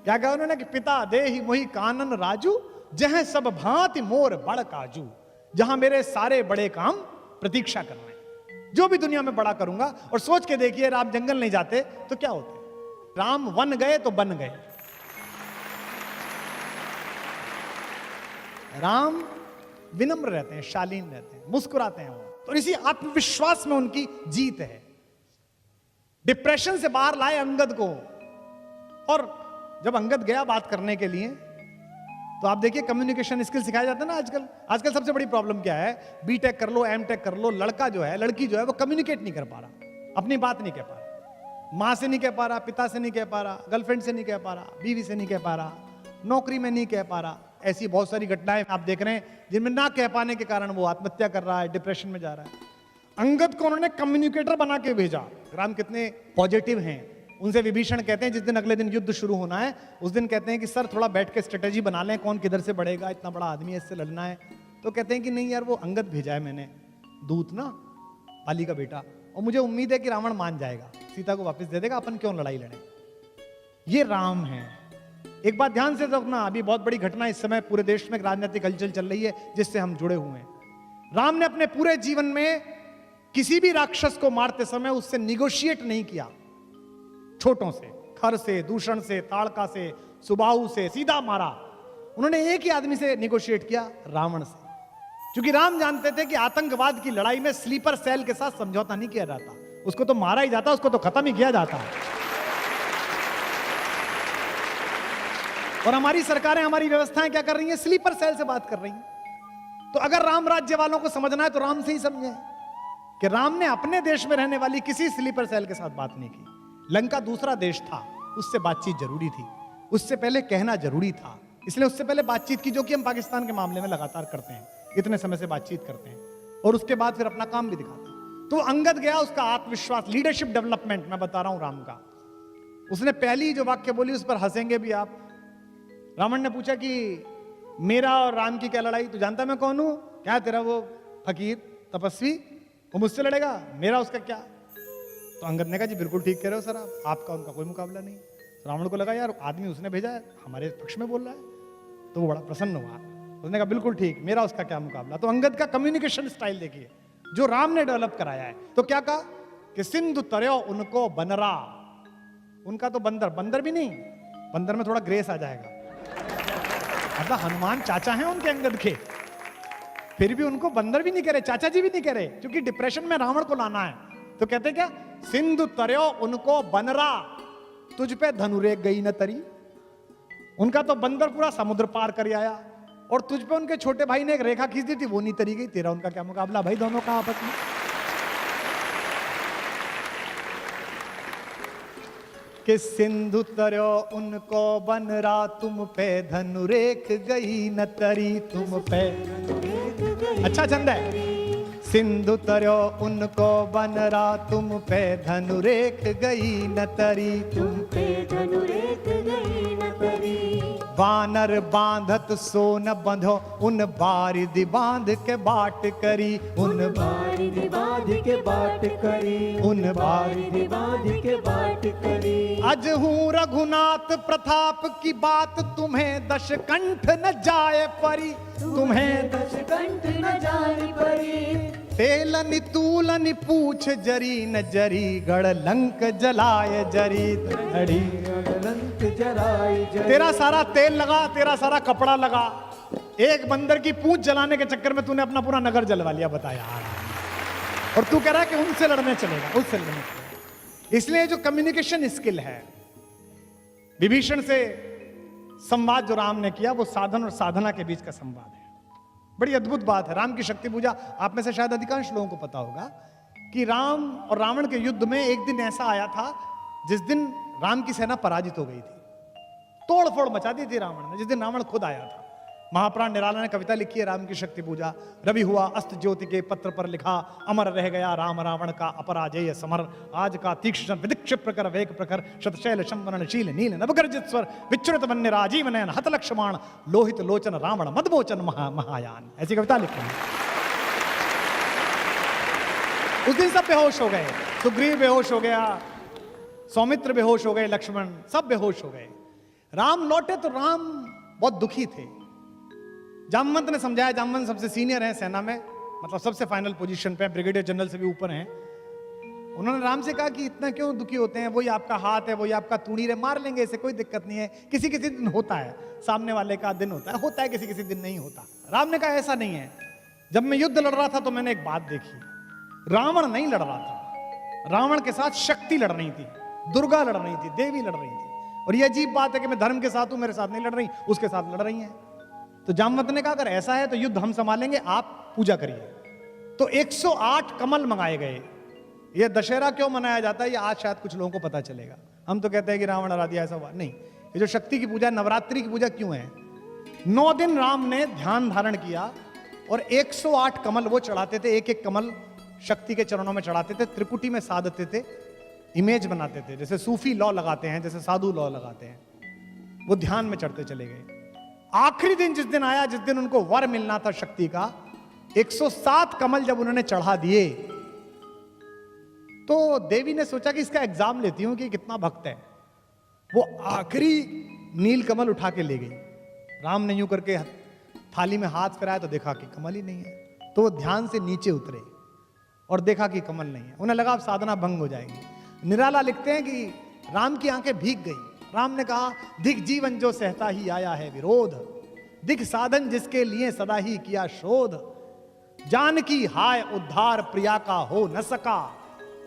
क्या कहा उन्होंने कि पिता दे ही मोहि कानन राजू, जहां सब भांति मोर बड़ काजू, जहां मेरे सारे बड़े काम प्रतीक्षा कर रहे हैं, जो भी दुनिया में बड़ा करूंगा। और सोच के देखिए, राम जंगल नहीं जाते तो क्या होते, राम वन गए तो बन गए। राम विनम्र रहते हैं, शालीन रहते हैं, मुस्कुराते हैं वो, तो इसी आत्मविश्वास में उनकी जीत है। डिप्रेशन से बाहर लाए अंगद को, और जब अंगद गया बात करने के लिए, तो आप देखिए कम्युनिकेशन स्किल सिखाया जाता है ना आजकल। आजकल सबसे बड़ी प्रॉब्लम क्या है, बीटेक कर लो, एमटेक कर लो, लड़का जो है, लड़की जो है, वो कम्युनिकेट नहीं कर पा रहा, अपनी बात नहीं कह पा रहा, माँ से नहीं कह पा रहा, पिता से नहीं कह पा रहा, गर्लफ्रेंड से नहीं कह पा रहा, बीवी से नहीं कह पा रहा, नौकरी में नहीं कह पा रहा। ऐसी बहुत सारी घटनाएं आप देख रहे हैं जिनमें ना कह पाने के कारण वो आत्महत्या कर रहा है, डिप्रेशन में जा रहा है। अंगद को उन्होंने कम्युनिकेटर बना के भेजा। राम कितने पॉजिटिव हैं। उनसे विभीषण कहते हैं, जिस दिन अगले दिन युद्ध शुरू होना है, उस दिन कहते हैं कि सर थोड़ा बैठ के स्ट्रेटेजी बना लें, कौन किधर से बढ़ेगा, इतना बड़ा आदमी है, इससे लड़ना है। तो कहते हैं कि नहीं यार, वो अंगद भेजा है मैंने, दूत ना, बाली का बेटा, और मुझे उम्मीद है कि रावण मान जाएगा, सीता को वापस दे देगा, अपन क्यों लड़ाई लड़े। ये राम है। एक बात ध्यान से रखना, अभी बहुत बड़ी घटना इस समय पूरे देश में राजनीतिक हलचल चल रही है जिससे हम जुड़े हुए हैं। राम ने अपने पूरे जीवन में किसी भी राक्षस को मारते समय उससे निगोशिएट नहीं किया। छोटों से, खर से, दूषण से, ताड़का से, सुबाहु से सीधा मारा। उन्होंने एक ही आदमी से निगोशिएट किया, रावण से। क्योंकि राम जानते थे कि आतंकवाद की लड़ाई में स्लीपर सेल के साथ समझौता नहीं किया जाता, उसको तो मारा ही जाता, उसको तो खत्म ही किया जाता। और हमारी सरकारें, हमारी व्यवस्थाएं क्या कर रही हैं, स्लीपर सेल से बात कर रही हैं। तो अगर राम राज्य वालों को समझना है तो राम से ही समझें कि राम ने अपने देश में रहने वाली किसी स्लीपर सेल के साथ बात नहीं की। लंका दूसरा देश था, उससे बातचीत जरूरी थी, उससे पहले कहना जरूरी था, इसलिए उससे पहले बातचीत की, जो कि हम पाकिस्तान के मामले में लगातार करते हैं, इतने समय से बातचीत करते हैं, और उसके बाद फिर अपना काम भी दिखाते हैं। तो अंगद गया, उसका आत्मविश्वास, लीडरशिप डेवलपमेंट मैं बता रहा हूं राम का। उसने पहली जो वाक्य बोली उस पर हंसेंगे भी आप। रावण ने पूछा कि मेरा और राम की क्या लड़ाई, तू जानता मैं कौन हूं, क्या तेरा वो फकीर तपस्वी, वो मुझसे लड़ेगा, मेरा उसका क्या। तो अंगद ने कहा जी बिल्कुल ठीक कह रहे हो सर, आपका उनका कोई मुकाबला नहीं। रावण को लगा यार आदमी उसने भेजा है, हमारे पक्ष में बोल रहा है, तो वो बड़ा प्रसन्न हुआ। उसने कहा बिल्कुल ठीक, मेरा उसका क्या मुकाबला। तो अंगद का कम्युनिकेशन स्टाइल देखिए जो राम ने डेवलप कराया है। तो क्या कहा कि सिंधु तरयो उनको बनरा, उनका तो बंदर, बंदर भी नहीं, बंदर में थोड़ा ग्रेस आ जाएगा, मतलब हनुमान चाचा हैं उनके अंगद के, फिर भी उनको बंदर भी नहीं करे, चाचा जी भी नहीं करे, क्योंकि डिप्रेशन में रावण को लाना है। तो कहते क्या, सिंधु तरयो उनको बनरा, तुझ पे धनुरे गई न तरी। उनका तो बंदर पूरा समुद्र पार कर आया, और तुझ पे उनके छोटे भाई ने एक रेखा खींच दी थी, वो नहीं तरी गई। तेरा उनका क्या मुकाबला भाई, दोनों का आपस में। कि सिंधु तरयो उनको बनरा, तुम पे धनुरेख गई न तरी, तुम पे। अच्छा छंद है। सिंधु तरयो उनको बनरा, तुम पे धनुरेख गई न तरी, तुम पे धनुरेख गई न तरी। वानर बांधत सो न बंधो, उन बारिधि बांध के बाट करी, उन बारिधि बांध के बाट करी, उन बारिधि बांध के बाट करी। अज हूँ रघुनाथ प्रताप की बात, तुम्हें दशकंठ न जाए परी, तुम्हें दशकंठ न जाए परी। तेलनि तूलनि पूछ जरी न जरी, गढ़ लंक जलाए जरी धड़ी, लंक जलाए जरी। तेरा सारा तेल लगा, तेरा सारा कपड़ा लगा, एक बंदर की पूंछ जलाने के चक्कर में तूने अपना पूरा नगर जलवा लिया, बता यार। और तू कह रहा है कि उनसे लड़ने चलेगा, उससे लड़ने चलेगा। इसलिए जो कम्युनिकेशन स्किल है, विभीषण से संवाद जो राम ने किया, वो साधन और साधना के बीच का संवाद है। बड़ी अद्भुत बात है। राम की शक्ति पूजा, आप में से शायद अधिकांश लोगों को पता होगा कि राम और रावण के युद्ध में एक दिन ऐसा आया था जिस दिन राम की सेना पराजित हो गई थी, तोड़ फोड़ मचा दी थी रावण ने, जिस दिन रावण खुद आया था। महाप्राण निराला ने कविता लिखी है राम की शक्ति पूजा। रवि हुआ अस्त ज्योति के पत्र पर लिखा, अमर रह गया राम रावण का अपराजेय समर। आज का तीक्ष्ण विदिक्ष प्रकर वेग प्रखर, शतशैल शंवरणशील नील नवगर्जित स्वर, विच्युत वन्य राजीव नयन हत लक्ष्मण, लोहित लोचन रावण मदमोचन महायान। ऐसी कविता लिखी है। उस दिन सब बेहोश हो गए, सुग्रीव बेहोश हो गया, सौमित्र बेहोश हो गए, लक्ष्मण सब बेहोश हो गए। राम लौटे तो राम बहुत दुखी थे। जामवंत ने समझाया, जामवंत सबसे सीनियर हैं सेना में, मतलब सबसे फाइनल पोजीशन पे, ब्रिगेडियर जनरल से भी ऊपर हैं। उन्होंने राम से कहा कि इतना क्यों दुखी होते हैं, वही आपका हाथ है, वही आपका तूणीर है, मार लेंगे, इसे कोई दिक्कत नहीं है। किसी किसी दिन होता है, सामने वाले का दिन होता है, किसी किसी दिन नहीं होता। राम ने कहा ऐसा नहीं है, जब मैं युद्ध लड़ रहा था तो मैंने एक बात देखी, रावण नहीं लड़ रहा था, रावण के साथ शक्ति लड़ रही थी, दुर्गा लड़ रही थी, देवी लड़ रही थी। और ये अजीब बात है कि मैं धर्म के साथ हूं, मेरे साथ नहीं लड़ रही, उसके साथ लड़ रही हैं। तो जामवंत ने कहा अगर ऐसा है तो युद्ध हम संभालेंगे, आप पूजा करिए। तो 108 कमल मंगाए गए। ये दशहरा क्यों मनाया जाता है ये आज शायद कुछ लोगों को पता चलेगा। हम तो कहते हैं कि रावण हरा दिया, ऐसा हुआ नहीं। ये जो शक्ति की पूजा, नवरात्रि की पूजा क्यों है, 9 दिन राम ने ध्यान धारण किया और 108 कमल वो चढ़ाते थे, एक एक कमल शक्ति के चरणों में चढ़ाते थे, त्रिकुटी में साधते थे, इमेज बनाते थे, जैसे सूफी लॉ लगाते हैं, जैसे साधु लॉ लगाते हैं, वो ध्यान में चढ़ते चले गए। आखिरी दिन जिस दिन आया, जिस दिन उनको वर मिलना था शक्ति का, 107 कमल जब उन्होंने चढ़ा दिए तो देवी ने सोचा कि इसका एग्जाम लेती हूं कि कितना भक्त है। वो आखिरी नील कमल उठा के ले गई। राम ने यूं करके थाली में हाथ फिराया तो देखा कि कमल ही नहीं है। तो वो ध्यान से नीचे उतरे और देखा कि कमल नहीं है। उन्हें लगा अब साधना भंग हो जाएगी। निराला लिखते हैं कि राम की आंखें भीग गई। राम ने कहा दिख जीवन जो सहता ही आया है विरोध, दिख साधन जिसके लिए सदा ही किया शोध, जानकी हाय उद्धार प्रिया का हो न सका।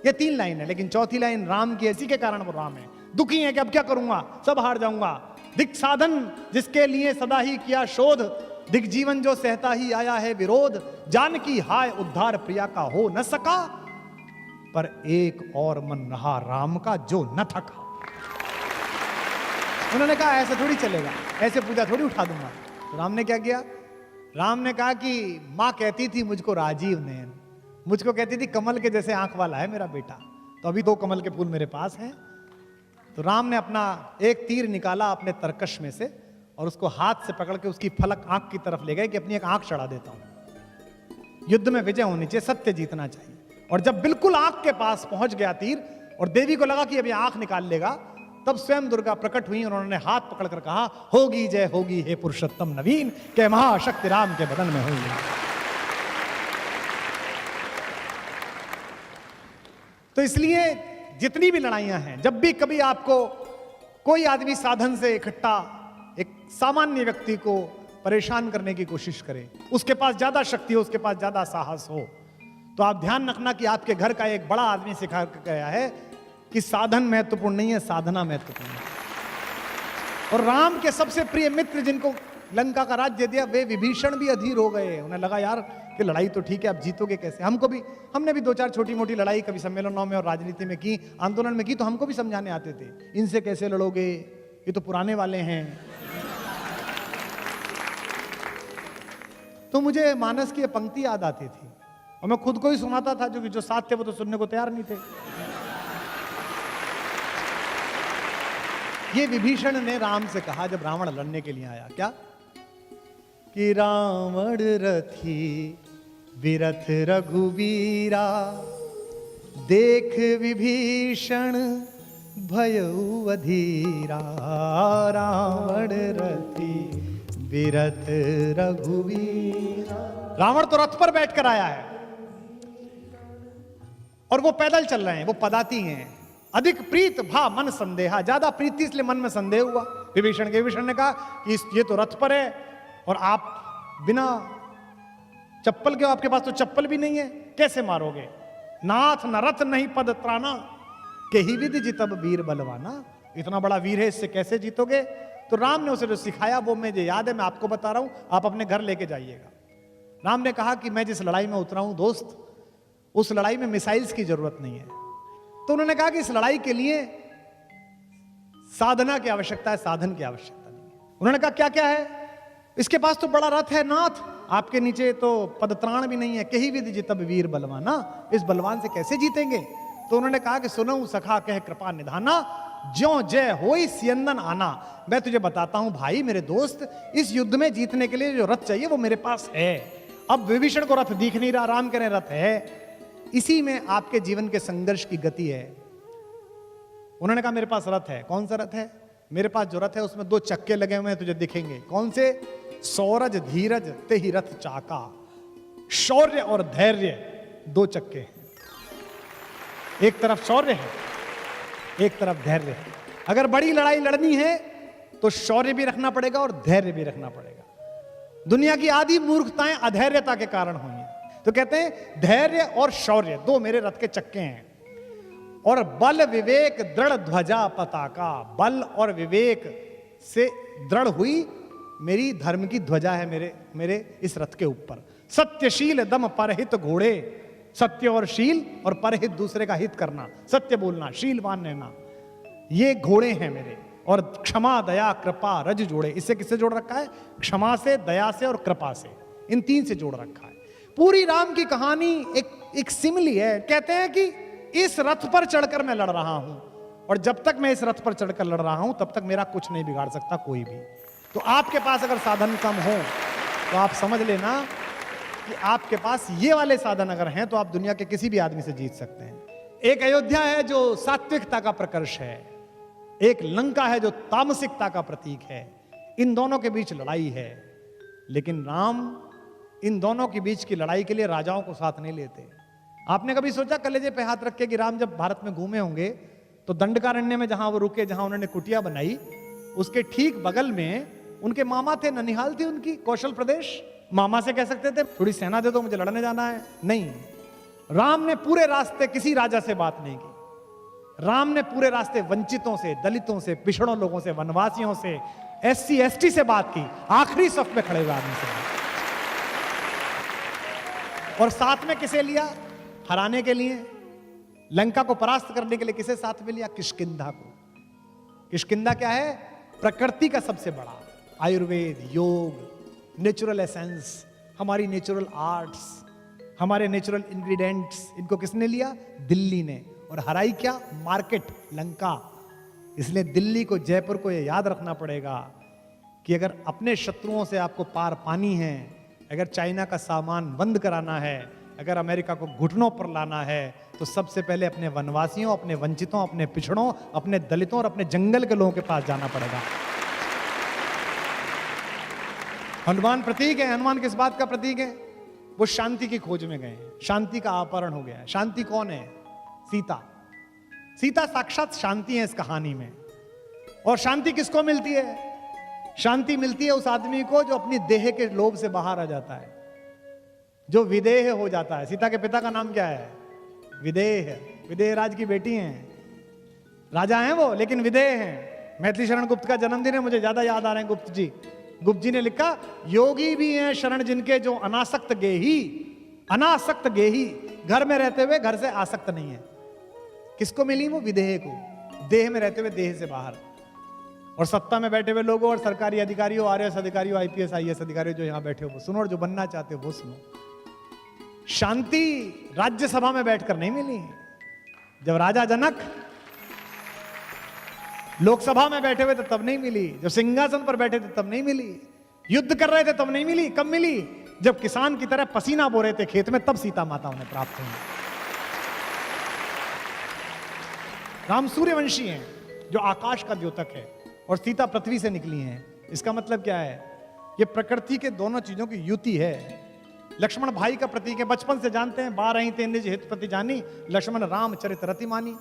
ये 3 लाइन है, लेकिन चौथी लाइन राम की, ऐसी के कारण वो राम है। दुखी है कि अब क्या करूंगा, सब हार जाऊंगा। दिख साधन जिसके लिए सदा ही किया शोध, दिख जीवन जो सहता ही आया है विरोध, जानकी हाय उद्धार प्रिया का हो न सका, पर एक और मन रहा राम का जो न थका। उन्होंने कहा ऐसे थोड़ी चलेगा, ऐसे पूजा थोड़ी उठा दूंगा। तो राम ने क्या किया, राम ने कहा कि मां कहती थी मुझको राजीव नयन, मुझको कहती थी कमल के जैसे आंख वाला है मेरा बेटा, तो अभी 2 कमल के फूल मेरे पास हैं। तो राम ने अपना एक तीर निकाला अपने तरकश में से और उसको हाथ से पकड़ के उसकी फलक आंख की तरफ ले गए कि अपनी एक आंख चढ़ा देता हूं। युद्ध में विजय होनी चाहिए, सत्य जीतना चाहिए। और जब बिल्कुल आंख के पास पहुंच गया तीर और देवी को लगा कि अभी आंख निकाल लेगा, तब स्वयं दुर्गा प्रकट हुई और उन्होंने हाथ पकड़कर कहा होगी जय होगी हे पुरुषोत्तम नवीन, के महाशक्ति राम के बदन में हुई। तो इसलिए जितनी भी लड़ाइयां हैं, जब भी कभी आपको कोई आदमी साधन से इकट्ठा एक सामान्य व्यक्ति को परेशान करने की कोशिश करे, उसके पास ज्यादा शक्ति हो, उसके पास ज्यादा साहस हो, तो आप ध्यान रखना कि आपके घर का एक बड़ा आदमी सिखा गया है कि साधन महत्वपूर्ण नहीं है, साधना महत्वपूर्ण है। और राम के सबसे प्रिय मित्र जिनको लंका का राज्य दिया, वे विभीषण भी अधीर हो गए। उन्हें लगा यार कि लड़ाई तो ठीक है, अब जीतोगे कैसे। हमने भी 2-4 छोटी मोटी लड़ाई कभी सम्मेलनों में और राजनीति में की, आंदोलन में की, तो हमको भी समझाने आते थे इनसे कैसे लड़ोगे, ये तो पुराने वाले हैं। तो मुझे मानस की पंक्ति याद आती थी और मैं खुद को ही सुनाता था, जो साथ थे वो तो सुनने को तैयार नहीं थे। ये विभीषण ने राम से कहा जब रावण लड़ने के लिए आया, क्या कि रावण रथी विरथ रघुवीरा, देख विभीषण भयउ अधीरा। रावण रथी विरथ रघुवीरा। रावण तो रथ पर बैठकर आया है और वो पैदल चल रहे हैं, वो पदाती हैं। अधिक प्रीत भा मन संदेहा, ज्यादा प्रीति इसलिए मन में संदेह हुआ विभीषण के। विभीषण ने कहा कि ये तो रथ पर है और आप बिना चप्पल के, आपके पास तो चप्पल भी नहीं है, कैसे मारोगे। नाथ न रथ नहीं पद त्राना, के ही विधि जितब वीर बलवाना। इतना बड़ा वीर है, इससे कैसे जीतोगे। तो राम ने उसे जो सिखाया वो मुझे याद है, मैं आपको बता रहा हूं, आप अपने घर लेके जाइएगा। राम ने कहा कि मैं जिस लड़ाई में उतरा हूं दोस्त, उस लड़ाई में मिसाइल्स की जरूरत नहीं है। तो उन्होंने कहा कि इस लड़ाई के लिए साधना की आवश्यकता है, साधन की आवश्यकता नहीं है। उन्होंने कहा क्या क्या है। इसके पास तो बड़ा रथ है नाथ, आपके नीचे तो पदत्राण भी नहीं है। कही विधि जितब वीर बलवाना, इस बलवान से कैसे जीतेंगे? तो उन्होंने कहा कि सुनो सखा कह कृपा निधाना, ज्यों जय होई सियंदन आना। मैं तुझे बताता हूं भाई मेरे दोस्त, इस युद्ध में जीतने के लिए जो रथ चाहिए वो मेरे पास है। अब विभीषण को रथ दिख नहीं रहा, राम कह रहे रथ है। इसी में आपके जीवन के संघर्ष की गति है। उन्होंने कहा मेरे पास रथ है। कौन सा रथ है? मेरे पास जो रथ है उसमें 2 चक्के लगे हुए हैं, तुझे दिखेंगे। कौन से? सौरज धीरज ते ही रथ चाका। शौर्य और धैर्य 2 चक्के हैं। एक तरफ शौर्य है, एक तरफ धैर्य है। अगर बड़ी लड़ाई लड़नी है तो शौर्य भी रखना पड़ेगा और धैर्य भी रखना पड़ेगा। दुनिया की आधी मूर्खताएं अधैर्यता के कारण हुई हैं। तो कहते हैं धैर्य और शौर्य 2 मेरे रथ के चक्के हैं। और बल विवेक दृढ़ ध्वजा पताका, बल और विवेक से दृढ़ हुई मेरी धर्म की ध्वजा है मेरे इस रथ के ऊपर। सत्यशील दम परहित घोड़े, सत्य और शील और परहित दूसरे का हित करना, सत्य बोलना, शीलवान रहना, ये घोड़े हैं मेरे। और क्षमा दया कृपा रज जोड़े, इससे किससे जोड़ रखा है? क्षमा से, दया से और कृपा से, इन 3 से जोड़ रखा है। पूरी राम की कहानी एक सिमली है। कहते हैं कि इस रथ पर चढ़कर मैं लड़ रहा हूं, और जब तक मैं इस रथ पर चढ़कर लड़ रहा हूं तब तक मेरा कुछ नहीं बिगाड़ सकता कोई भी। तो आपके पास अगर साधन कम हो तो आप समझ लेना कि आपके पास ये वाले साधन अगर हैं तो आप दुनिया के किसी भी आदमी से जीत सकते हैं। एक अयोध्या है जो सात्विकता का प्रकर्ष है, एक लंका है जो तामसिकता का प्रतीक है। इन दोनों के बीच लड़ाई है, लेकिन राम इन दोनों के बीच की लड़ाई के लिए राजाओं को साथ नहीं लेते। आपने कभी सोचा कलेजे पे हाथ रख के कि राम जब भारत में घूमे होंगे तो दंडकारण्य में जहां वो रुके, जहां उन्होंने कुटिया बनाई, उसके ठीक बगल में उनके मामा थे, ननिहाल थी उनकी, कौशल प्रदेश। मामा से कह सकते थे थोड़ी सेना दे दो, मुझे लड़ने जाना है। नहीं, राम ने पूरे रास्ते किसी राजा से बात नहीं की। राम ने पूरे रास्ते वंचितों से, दलितों से, पिछड़ों लोगों से, वनवासियों से, SC ST से बात की, आखिरी सफ में खड़े हुए आदमी से। और साथ में किसे लिया? हराने के लिए, लंका को परास्त करने के लिए किसे साथ में लिया? किष्किंधा को। किष्किंधा क्या है? प्रकृति का सबसे बड़ा आयुर्वेद, योग, नेचुरल एसेंस, हमारी नेचुरल आर्ट्स, हमारे नेचुरल इंग्रेडिएंट्स, इनको किसने लिया? दिल्ली ने। और हराई क्या? मार्केट, लंका। इसलिए दिल्ली को, जयपुर को यह याद रखना पड़ेगा कि अगर अपने शत्रुओं से आपको पार पानी है, अगर चाइना का सामान बंद कराना है, अगर अमेरिका को घुटनों पर लाना है, तो सबसे पहले अपने वनवासियों, अपने वंचितों, अपने पिछड़ों, अपने दलितों और अपने जंगल के लोगों के पास जाना पड़ेगा। हनुमान प्रतीक है। हनुमान किस बात का प्रतीक है? वो शांति की खोज में गए हैं, शांति का अपहरण हो गया है। शांति कौन है? सीता। सीता साक्षात शांति है इस कहानी में। और शांति किसको मिलती है? शांति मिलती है उस आदमी को जो अपनी देह के लोभ से बाहर आ जाता है, जो विदेह हो जाता है। सीता के पिता का नाम क्या है? विदेह। विदेह राज की बेटी हैं, राजा हैं वो, लेकिन विदेह हैं। मैथिली शरण गुप्त का जन्मदिन है, मुझे ज्यादा याद आ रहे हैं गुप्त जी। गुप्त जी ने लिखा, योगी भी हैं शरण जिनके जो अनासक्त गेही, अनासक्त गेही, घर में रहते हुए घर से आसक्त नहीं है। किसको मिली वो? विदेह को, देह में रहते हुए देह से बाहर। और सत्ता में बैठे हुए लोगों और सरकारी अधिकारियों, RS अधिकारियों, IPS IAS अधिकारियों जो यहां बैठे हो वो सुनो, और जो बनना चाहते हो वो सुनो। शांति राज्यसभा में बैठकर नहीं मिली। जब राजा जनक लोकसभा में बैठे हुए थे तब नहीं मिली, जब सिंहासन पर बैठे थे तब नहीं मिली, युद्ध कर रहे थे तब नहीं मिली। कब मिली? जब किसान की तरह पसीना बो रहे थे खेत में, तब सीता माता उन्हें प्राप्त हुई। राम सूर्यवंशी हैं जो आकाश का द्योतक है, और सीता पृथ्वी से निकली हैं। इसका मतलब क्या है? ये प्रकृति के दोनों चीजों की युति है। लक्ष्मण भाई का प्रतीक है, बचपन से जानते हैं। 12 ते निज हित प्रति जानी, लक्ष्मण राम चरित रति मानी।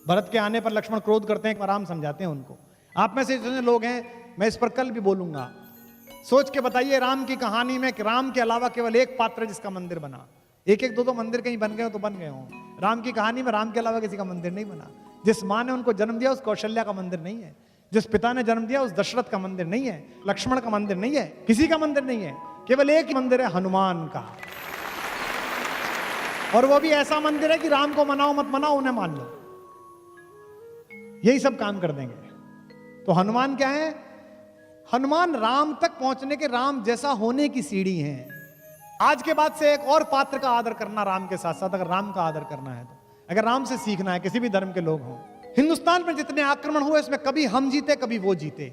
भरत के आने पर लक्ष्मण क्रोध करते हैं, राम समझाते हैं उनको। आप में से जितने लोग हैं, मैं इस पर कल भी बोलूंगा, सोच के बताइए राम की कहानी में कि राम के अलावा केवल एक पात्र है जिसका मंदिर बना। एक एक दो मंदिर कहीं बन गए हो तो बन गए हो। राम की कहानी में राम के अलावा किसी का मंदिर नहीं बना। जिस माँ ने उनको जन्म दिया उस कौशल्या का मंदिर नहीं है, जिस पिता ने जन्म दिया उस दशरथ का मंदिर नहीं है, लक्ष्मण का मंदिर नहीं है, किसी का मंदिर नहीं है। केवल एक ही मंदिर है, हनुमान का। और वो भी ऐसा मंदिर है कि राम को मनाओ मत मनाओ, उन्हें मान लो, यही सब काम कर देंगे। तो हनुमान क्या है? हनुमान राम तक पहुंचने के, राम जैसा होने की सीढ़ी हैं। आज के बाद से एक और पात्र का आदर करना राम के साथ साथ, अगर राम का आदर करना है तो, अगर राम से सीखना है, किसी भी धर्म के लोग हों। हिंदुस्तान में जितने आक्रमण हुए इसमें कभी हम जीते कभी वो जीते,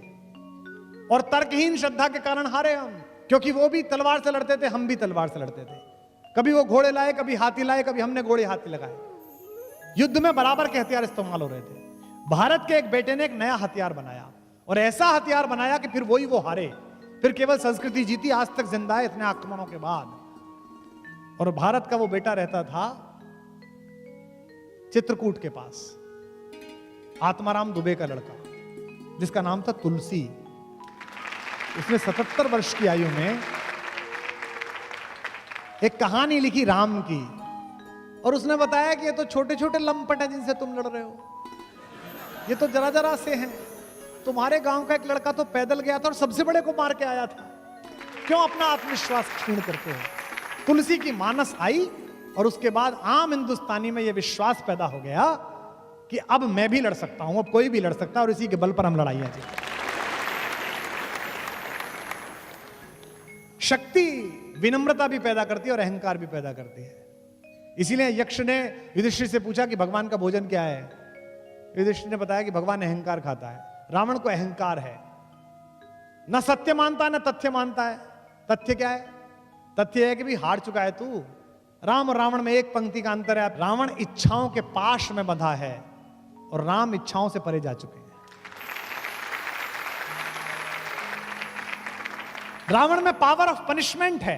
और तर्कहीन श्रद्धा के कारण हारे हम, क्योंकि वो भी तलवार से लड़ते थे, हम भी तलवार से लड़ते थे। कभी वो घोड़े लाए, कभी हाथी लाए, कभी हमने घोड़े हाथी लगाए। युद्ध में बराबर के हथियार इस्तेमाल हो रहे थे। भारत के एक बेटे ने एक नया हथियार बनाया, और ऐसा हथियार बनाया कि फिर वही वो हारे, फिर केवल संस्कृति जीती, आज तक जिंदा है इतने आक्रमणों के बाद। और भारत का वो बेटा रहता था चित्रकूट के पास, आत्माराम दुबे का लड़का, जिसका नाम था तुलसी। उसने 77 वर्ष की आयु में एक कहानी लिखी राम की, और उसने बताया कि ये तो छोटे छोटे लंपट हैं जिनसे तुम लड़ रहे हो, ये तो जरा जरा से हैं। तुम्हारे गांव का एक लड़का तो पैदल गया था और सबसे बड़े को मार के आया था, क्यों अपना आत्मविश्वास क्षीण करते हो? तुलसी की मानस आई, और उसके बाद आम हिंदुस्तानी में यह विश्वास पैदा हो गया कि अब मैं भी लड़ सकता हूं, अब कोई भी लड़ सकता है, और इसी के बल पर हम लड़ाइयां जीते। शक्ति विनम्रता भी पैदा करती है और अहंकार भी पैदा करती है। इसीलिए यक्ष ने युधिष्ठिर से पूछा कि भगवान का भोजन क्या है। युधिष्ठिर ने बताया कि भगवान अहंकार खाता है। रावण को अहंकार है, न सत्य मानता है न तथ्य मानता है। तथ्य क्या है? तथ्य है कि भी हार चुका है तू। राम और रावण में एक पंक्ति का अंतर है, रावण इच्छाओं के पाश में बंधा है और राम इच्छाओं से परे जा चुके हैं। रावण में पावर ऑफ पनिशमेंट है,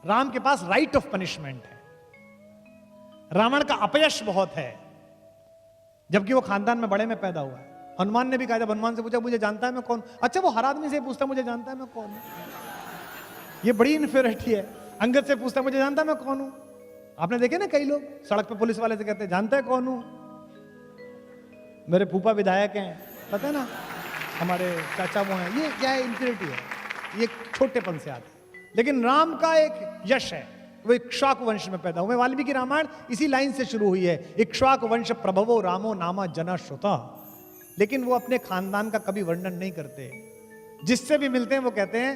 राम के पास राइट ऑफ पनिशमेंट है। रावण का अपयश बहुत है, जबकि वो खानदान में बड़े में पैदा हुआ है। हनुमान ने भी कहा, जब हनुमान से पूछा मुझे जानता है मैं कौन, अच्छा वो हर आदमी से पूछता मुझे जानता है मैं कौन हूं, ये बड़ी इन्फीरियरिटी है। अंगद से पूछता मुझे जानता है मैं कौन हूं। आपने देखे ना कई लोग सड़क पे पुलिस वाले से कहते हैं जानता है कौन हूं, मेरे फूफा विधायक हैं, पता है ना, हमारे चाचा वो हैं। ये क्या है? इन्फीरियरिटी है, ये छोटेपन से आती है। लेकिन राम का एक यश है, वो इक्ष्वाकु वंश में पैदा हुए। वाल्मीकि रामायण इसी लाइन से शुरू हुई है, इक्ष्वाकु वंश प्रभवो रामो नामा जना श्रुता। लेकिन वो अपने खानदान का कभी वर्णन नहीं करते। जिससे भी मिलते हैं वो कहते हैं,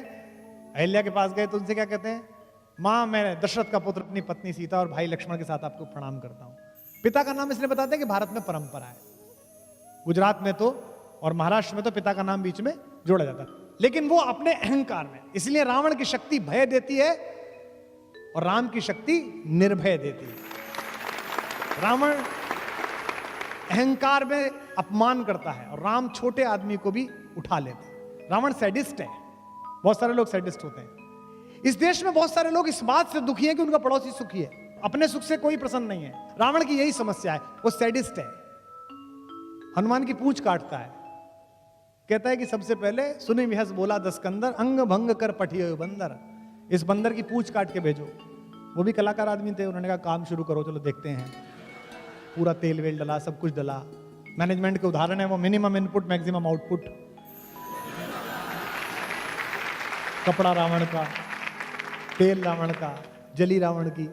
अहिल्या के पास गए तो उनसे क्या कहते हैं, मां मैं दशरथ का पुत्र अपनी पत्नी सीता और भाई लक्ष्मण के साथ आपको प्रणाम करता हूं। पिता का नाम इसलिए बताते हैं कि भारत में परंपरा है, गुजरात में तो और महाराष्ट्र में तो पिता का नाम बीच में जोड़ा जाता है। लेकिन वो अपने अहंकार में, इसलिए रावण की शक्ति भय देती है और राम की शक्ति निर्भय देती है। रावण अहंकार में अपमान करता है और राम छोटे आदमी को भी उठा लेता है। रावण सैडिस्ट है, बहुत सारे लोग सैडिस्ट होते हैं। इस देश में बहुत सारे लोग इस बात से दुखी हैं कि उनका पड़ोसी सुखी है, अपने सुख से कोई प्रसन्न नहीं है। रावण की यही समस्या है, वो सैडिस्ट है। हनुमान की पूंछ काटता है, कहता है कि सबसे पहले सुनि विहस बोला दस्कंदर, अंग भंग कर पठियो बंदर। इस बंदर की पूंछ काट के भेजो। वो भी कलाकार आदमी थे, उन्होंने कहा काम शुरू करो, चलो देखते हैं। पूरा तेल वेल डला, सब कुछ डला। मैनेजमेंट के उदाहरण है वो, मिनिमम इनपुट मैक्सिमम आउटपुट। कपड़ा रावण का, तेल रावण का, जली रावण की।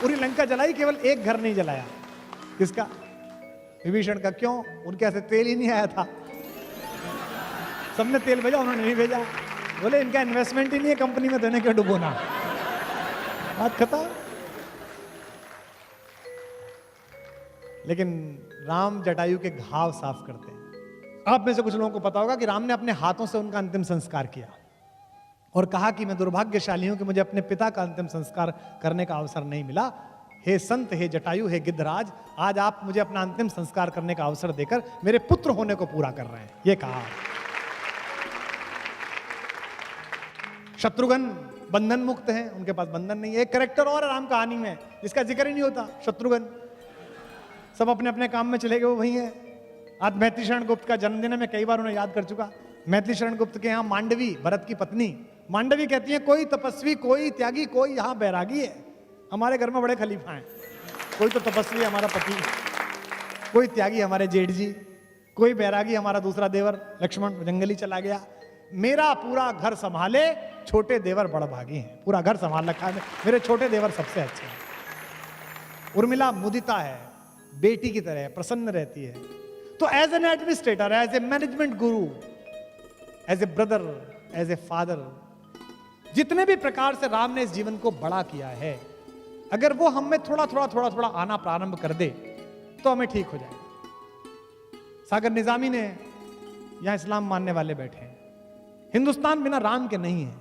पूरी लंका जलाई, केवल एक घर नहीं जलाया। किसका? विभीषण का। क्यों? उनके ऐसे तेल ही नहीं आया था। सबने तेल भेजा, उन्होंने नहीं भेजा। बोले इनका इन्वेस्टमेंट ही नहीं है कंपनी में देने के, डुबोना। बात खत्म। लेकिन राम जटायु के घाव साफ करते हैं। आप में से कुछ लोगों को पता होगा कि राम ने अपने हाथों से उनका अंतिम संस्कार किया और कहा कि मैं दुर्भाग्यशाली हूं कि मुझे अपने पिता का अंतिम संस्कार करने का अवसर नहीं मिला। हे संत, हे जटायु, हे गिद्धराज, आज आप मुझे अपना अंतिम संस्कार करने का अवसर देकर मेरे पुत्र होने को पूरा कर रहे हैं, ये कहा। शत्रुघ्न बंधन मुक्त हैं, उनके पास बंधन नहीं है। एक कैरेक्टर और राम कहानी में जिसका जिक्र ही नहीं होता, शत्रुघ्न। सब अपने अपने काम में चले गए, वो वही है। आज मैथिली शरण गुप्त का जन्मदिन है, मैं कई बार उन्हें याद कर चुका। मैथिली शरण गुप्त के यहाँ मांडवी, भरत की पत्नी मांडवी कहती है, कोई तपस्वी, कोई त्यागी, कोई यहाँ बैरागी है। हमारे घर में बड़े खलीफा हैं, कोई तो तपस्वी हमारा पति, कोई त्यागी हमारे जेठ जी, कोई बैरागी हमारा दूसरा देवर लक्ष्मण जंगली चला गया। मेरा पूरा घर संभाले छोटे देवर बड़भागी हैं, पूरा घर संभाल रखा है, मेरे छोटे देवर सबसे अच्छे हैं। उर्मिला मुदिता है, बेटी की तरह प्रसन्न रहती है। तो as an administrator, as a management guru, as a brother, as a father, जितने भी प्रकार से राम ने इस जीवन को बड़ा किया है, अगर वो हम में थोड़ा थोड़ा आना प्रारंभ कर दे तो हमें ठीक हो जाएगा। सागर निजामी ने, यहां इस्लाम मानने वाले बैठे हैं, हिंदुस्तान बिना राम के नहीं है।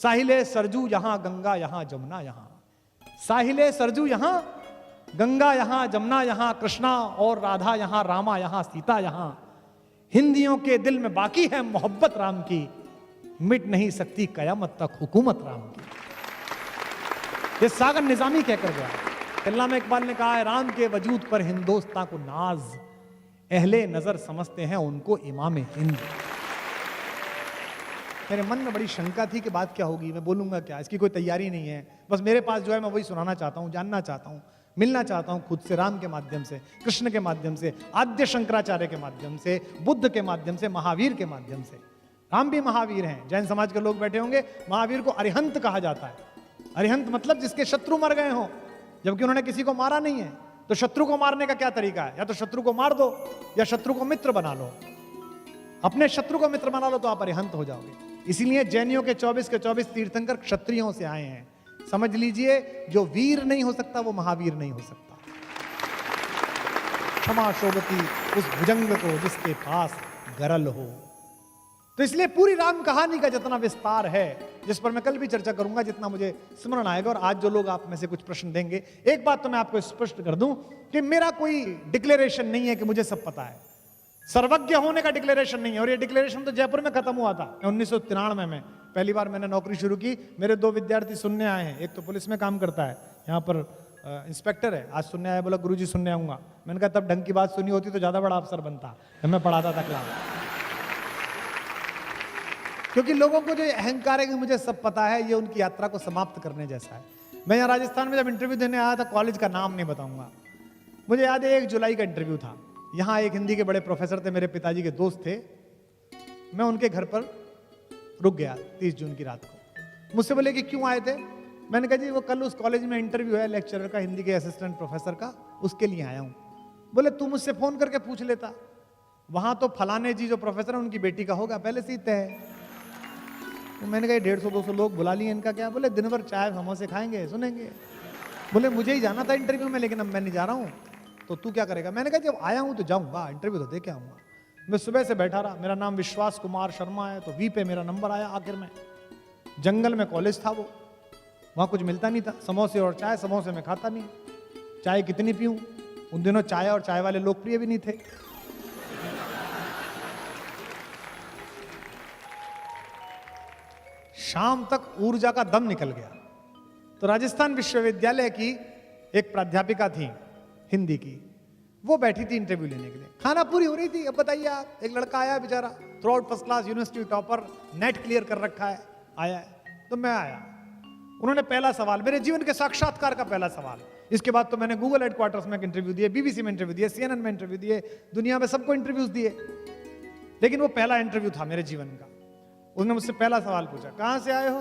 साहिले सरजू यहां गंगा यहां जमुना यहां, साहिले सरजू यहां गंगा यहां जमुना यहां, कृष्णा और राधा यहां, रामा यहां सीता यहां, हिंदियों के दिल में बाकी है मोहब्बत राम की, मिट नहीं सकती कयामत तक हुकूमत राम की। ये सागर निजामी कहकर गया। अल्लामा इकबाल ने कहा है, राम के वजूद पर हिंदुस्तां को नाज, अहले नजर समझते हैं उनको इमाम हिंद। मेरे मन में बड़ी शंका थी कि बात क्या होगी, मैं बोलूंगा क्या, इसकी कोई तैयारी नहीं है, बस मेरे पास जो है मैं वही सुनाना चाहता हूं, जानना चाहता हूं, मिलना चाहता हूं खुद से, राम के माध्यम से, कृष्ण के माध्यम से, आद्य शंकराचार्य के माध्यम से, बुद्ध के माध्यम से, महावीर के माध्यम से। राम भी महावीर हैं। जैन समाज के लोग बैठे होंगे, महावीर को अरिहंत कहा जाता है। अरिहंत मतलब जिसके शत्रु मर गए हों, जबकि उन्होंने किसी को मारा नहीं है। तो शत्रु को मारने का क्या तरीका है? या तो शत्रु को मार दो या शत्रु को मित्र बना लो। अपने शत्रु को मित्र बना लो तो आप अरिहंत हो जाओगे। इसीलिए जैनियों के 24 के 24 तीर्थंकर क्षत्रियों से आए हैं। समझ लीजिए, जो वीर नहीं हो सकता वो महावीर नहीं हो सकता। क्षमा शोभती उस भुजंग को जिसके पास गरल हो। तो इसलिए पूरी राम कहानी का जितना विस्तार है, जिस पर मैं कल भी चर्चा करूंगा जितना मुझे स्मरण आएगा, और आज जो लोग आप में से कुछ प्रश्न देंगे, एक बात तो मैं आपको स्पष्ट कर दूं कि मेरा कोई डिक्लेरेशन नहीं है कि मुझे सब पता है। सर्वज्ञ होने का डिक्लेरेशन नहीं है। और ये डिक्लेरेशन तो जयपुर में खत्म हुआ था 1993 में। पहली बार मैंने नौकरी शुरू की, मेरे 2 विद्यार्थी सुनने आए हैं। एक तो पुलिस में काम करता है, यहाँ पर इंस्पेक्टर है, आज सुनने आया, बोला गुरुजी सुनने आऊंगा। मैंने कहा तब ढंग की बात सुनी होती तो ज्यादा बड़ा अफसर बनता, जब मैं पढ़ाता था क्लास। क्योंकि लोगों को जो अहंकार है कि मुझे सब पता है, ये उनकी यात्रा को समाप्त करने जैसा है। मैं यहाँ राजस्थान में जब इंटरव्यू देने आया था, कॉलेज का नाम नहीं बताऊंगा, मुझे याद है 1 जुलाई का इंटरव्यू था। यहाँ एक हिंदी के बड़े प्रोफेसर थे, मेरे पिताजी के दोस्त थे। मैं उनके घर पर रुक गया 30 जून की रात को। मुझसे बोले कि क्यों आए थे? मैंने कहा जी वो कल उस कॉलेज में इंटरव्यू है लेक्चरर का, हिंदी के असिस्टेंट प्रोफेसर का, उसके लिए आया हूँ। बोले तू मुझसे फोन करके पूछ लेता, वहां तो फलाने जी जो प्रोफेसर है उनकी बेटी का होगा, पहले से ही तय है। तो मैंने कहा 150-200 लोग बुला लिए, इनका क्या? बोले दिन भर चाय समोसे खाएंगे, सुनेंगे। बोले मुझे ही जाना था इंटरव्यू में, लेकिन अब मैं नहीं जा रहा हूँ, तो तू क्या करेगा? मैंने कहा जब आया हूँ तो जाऊँगा, इंटरव्यू तो दे के आऊँगा। मैं सुबह से बैठा रहा, मेरा नाम विश्वास कुमार शर्मा है, तो वी पे मेरा नंबर आया। आखिर में जंगल में कॉलेज था, वो वहाँ कुछ मिलता नहीं था, समोसे और चाय। समोसे में खाता नहीं, चाय कितनी पीऊँ? उन दिनों चाय और चाय वाले लोकप्रिय भी नहीं थे। शाम तक ऊर्जा का दम निकल गया। तो राजस्थान विश्वविद्यालय की एक प्राध्यापिका थी हिंदी की, वो बैठी थी इंटरव्यू लेने के लिए। खाना पूरी हो रही थी। अब बताइए आप, एक लड़का आया बेचारा, through out first class, university topper, net clear कर रखा है, आया है। तो मैं आया, उन्होंने पहला सवाल, मेरे जीवन के साक्षात्कार का पहला सवाल। इसके बाद तो मैंने गूगल हेडक्वार्टर्स में इंटरव्यू दिए, बीबीसी में इंटरव्यू दिए, CNN में इंटरव्यू दिए, दुनिया में सबको इंटरव्यूज दिए, लेकिन वो पहला इंटरव्यू था मेरे जीवन का। उसने मुझसे पहला सवाल पूछा, कहाँ से आए हो?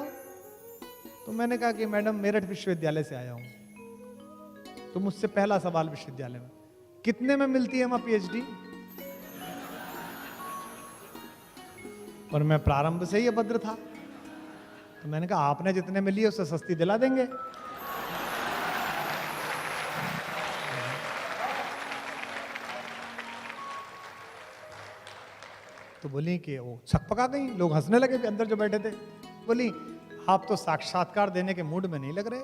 तो मैंने कहा कि मैडम मेरठ विश्वविद्यालय से आया हूं। तो मुझसे पहला सवाल विश्वविद्यालय में, कितने में मिलती है वहां PhD? और मैं प्रारंभ से ही अभद्र था, तो मैंने कहा आपने जितने में लिए उससे सस्ती दिला देंगे। तो बोली कि वो छक पका गई, लोग हंसने लगे अंदर जो बैठे थे। बोली आप तो साक्षात्कार देने के मूड में नहीं लग रहे।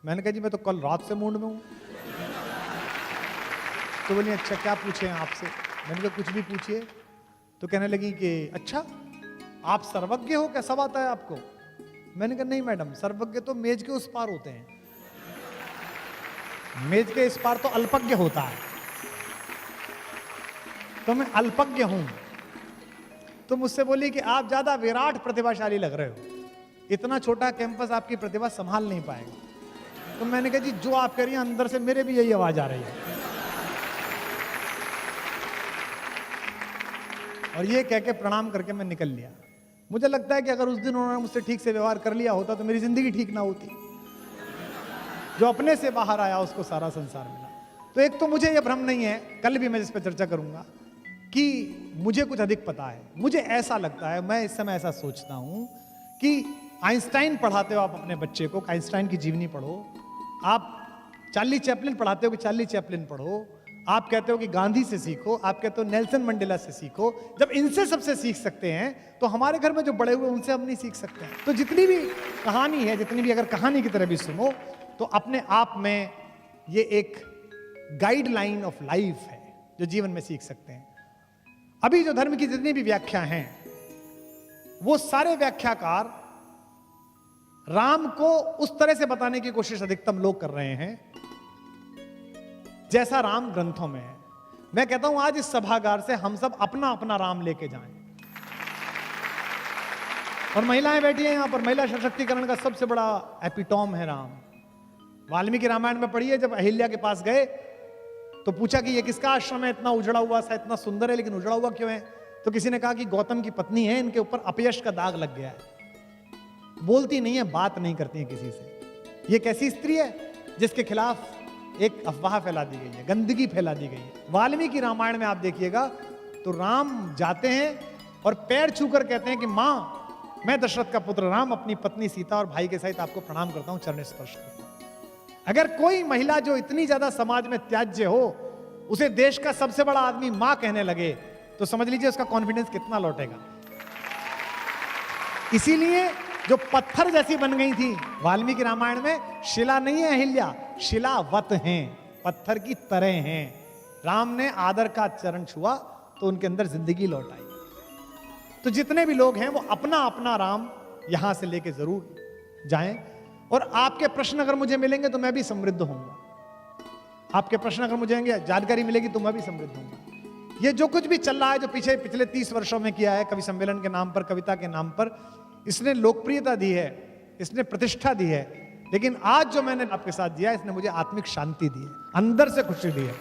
मैंने कहा जी मैं तो कल रात से मूड में हूं। तो बोली अच्छा क्या पूछे हैं आपसे? मैंने कहा कुछ भी पूछिए। तो कहने लगी कि अच्छा आप सर्वज्ञ हो, क्या सब आता है आपको? मैंने कहा नहीं मैडम, सर्वज्ञ तो मेज के उस पार होते हैं, मेज के इस पार तो अल्पज्ञ होता है, तो मैं अल्पज्ञ हूं। तो मुझसे बोली कि आप ज्यादा विराट प्रतिभाशाली लग रहे हो, इतना छोटा कैंपस आपकी प्रतिभा संभाल नहीं पाएगा। तो मैंने कहा जी जो आप कह रही हैं अंदर से मेरे भी यही आवाज आ रही है। और ये कह के प्रणाम करके मैं निकल लिया। मुझे लगता है कि अगर उस दिन उन्होंने मुझसे ठीक से व्यवहार कर लिया होता तो मेरी जिंदगी ठीक ना होती। जो अपने से बाहर आया उसको सारा संसार मिला। तो एक तो मुझे यह भ्रम नहीं है, कल भी मैं इस पर चर्चा करूंगा, कि मुझे कुछ अधिक पता है। मुझे ऐसा लगता है, मैं इस समय ऐसा सोचता हूं कि आइंस्टाइन पढ़ाते हो आप अपने बच्चे को, आइंस्टाइन की जीवनी पढ़ो, आप चार्ली चैपलिन पढ़ाते हो कि चार्ली चैपलिन पढ़ो, आप कहते हो कि गांधी से सीखो, आप कहते हो नेल्सन मंडेला से सीखो। जब इनसे सबसे सीख सकते हैं तो हमारे घर में जो बड़े हुए उनसे हम नहीं सीख सकते हैं। तो जितनी भी कहानी है, जितनी भी अगर कहानी की तरह भी सुनो, तो अपने आप में ये एक गाइडलाइन ऑफ लाइफ है जो जीवन में सीख सकते हैं। अभी जो धर्म की जितनी भी व्याख्या हैं, वो सारे व्याख्याकार राम को उस तरह से बताने की कोशिश अधिकतम लोग कर रहे हैं जैसा राम ग्रंथों में है। मैं कहता हूं आज इस सभागार से हम सब अपना अपना राम लेके जाएं। और महिलाएं बैठी हैं यहां पर, महिला सशक्तिकरण का सबसे बड़ा एपिटॉम है राम। वाल्मीकि रामायण में पढ़िए, जब अहिल्या के पास गए तो पूछा कि ये किसका आश्रम है, इतना उजड़ा हुआ सा, इतना सुंदर है, लेकिन उजड़ा हुआ क्यों है? तो किसी ने कहा कि गौतम की पत्नी है, इनके ऊपर अपयश का दाग लग गया है। बोलती नहीं है, बात नहीं करती है किसी से। ये कैसी स्त्री है जिसके खिलाफ एक अफवाह फैला दी गई है, गंदगी फैला दी गई है। वाल्मीकि रामायण में आप देखिएगा तो राम जाते हैं और पैर छूकर कहते हैं कि मां, मैं दशरथ का पुत्र राम अपनी पत्नी सीता और भाई के सहित आपको प्रणाम करता हूं, चरण स्पर्श करता हूं। अगर कोई महिला जो इतनी ज्यादा समाज में त्याज्य हो, उसे देश का सबसे बड़ा आदमी मां कहने लगे, तो समझ लीजिए उसका कॉन्फिडेंस कितना लौटेगा। इसीलिए जो पत्थर जैसी बन गई थी वाल्मीकि रामायण में, शिला नहीं है अहिल्या, शिलावत हैं, पत्थर की तरह हैं। राम ने आदर का चरण छुआ तो उनके अंदर जिंदगी लौट आई। तो जितने भी लोग हैं वो अपना अपना राम यहां से लेके जरूर जाएं। और आपके प्रश्न अगर मुझे मिलेंगे तो मैं भी समृद्ध होऊंगा। आपके प्रश्न अगर मुझे जानकारी मिलेगी तो मैं भी समृद्ध होऊंगा। ये जो कुछ भी चल रहा है, जो पिछले 30 वर्षों में किया है, कवि सम्मेलन के नाम पर, कविता के नाम पर, इसने लोकप्रियता दी है, इसने प्रतिष्ठा दी है, लेकिन आज जो मैंने आपके साथ दिया, इसने मुझे आत्मिक शांति दी है, अंदर से खुशी दी है।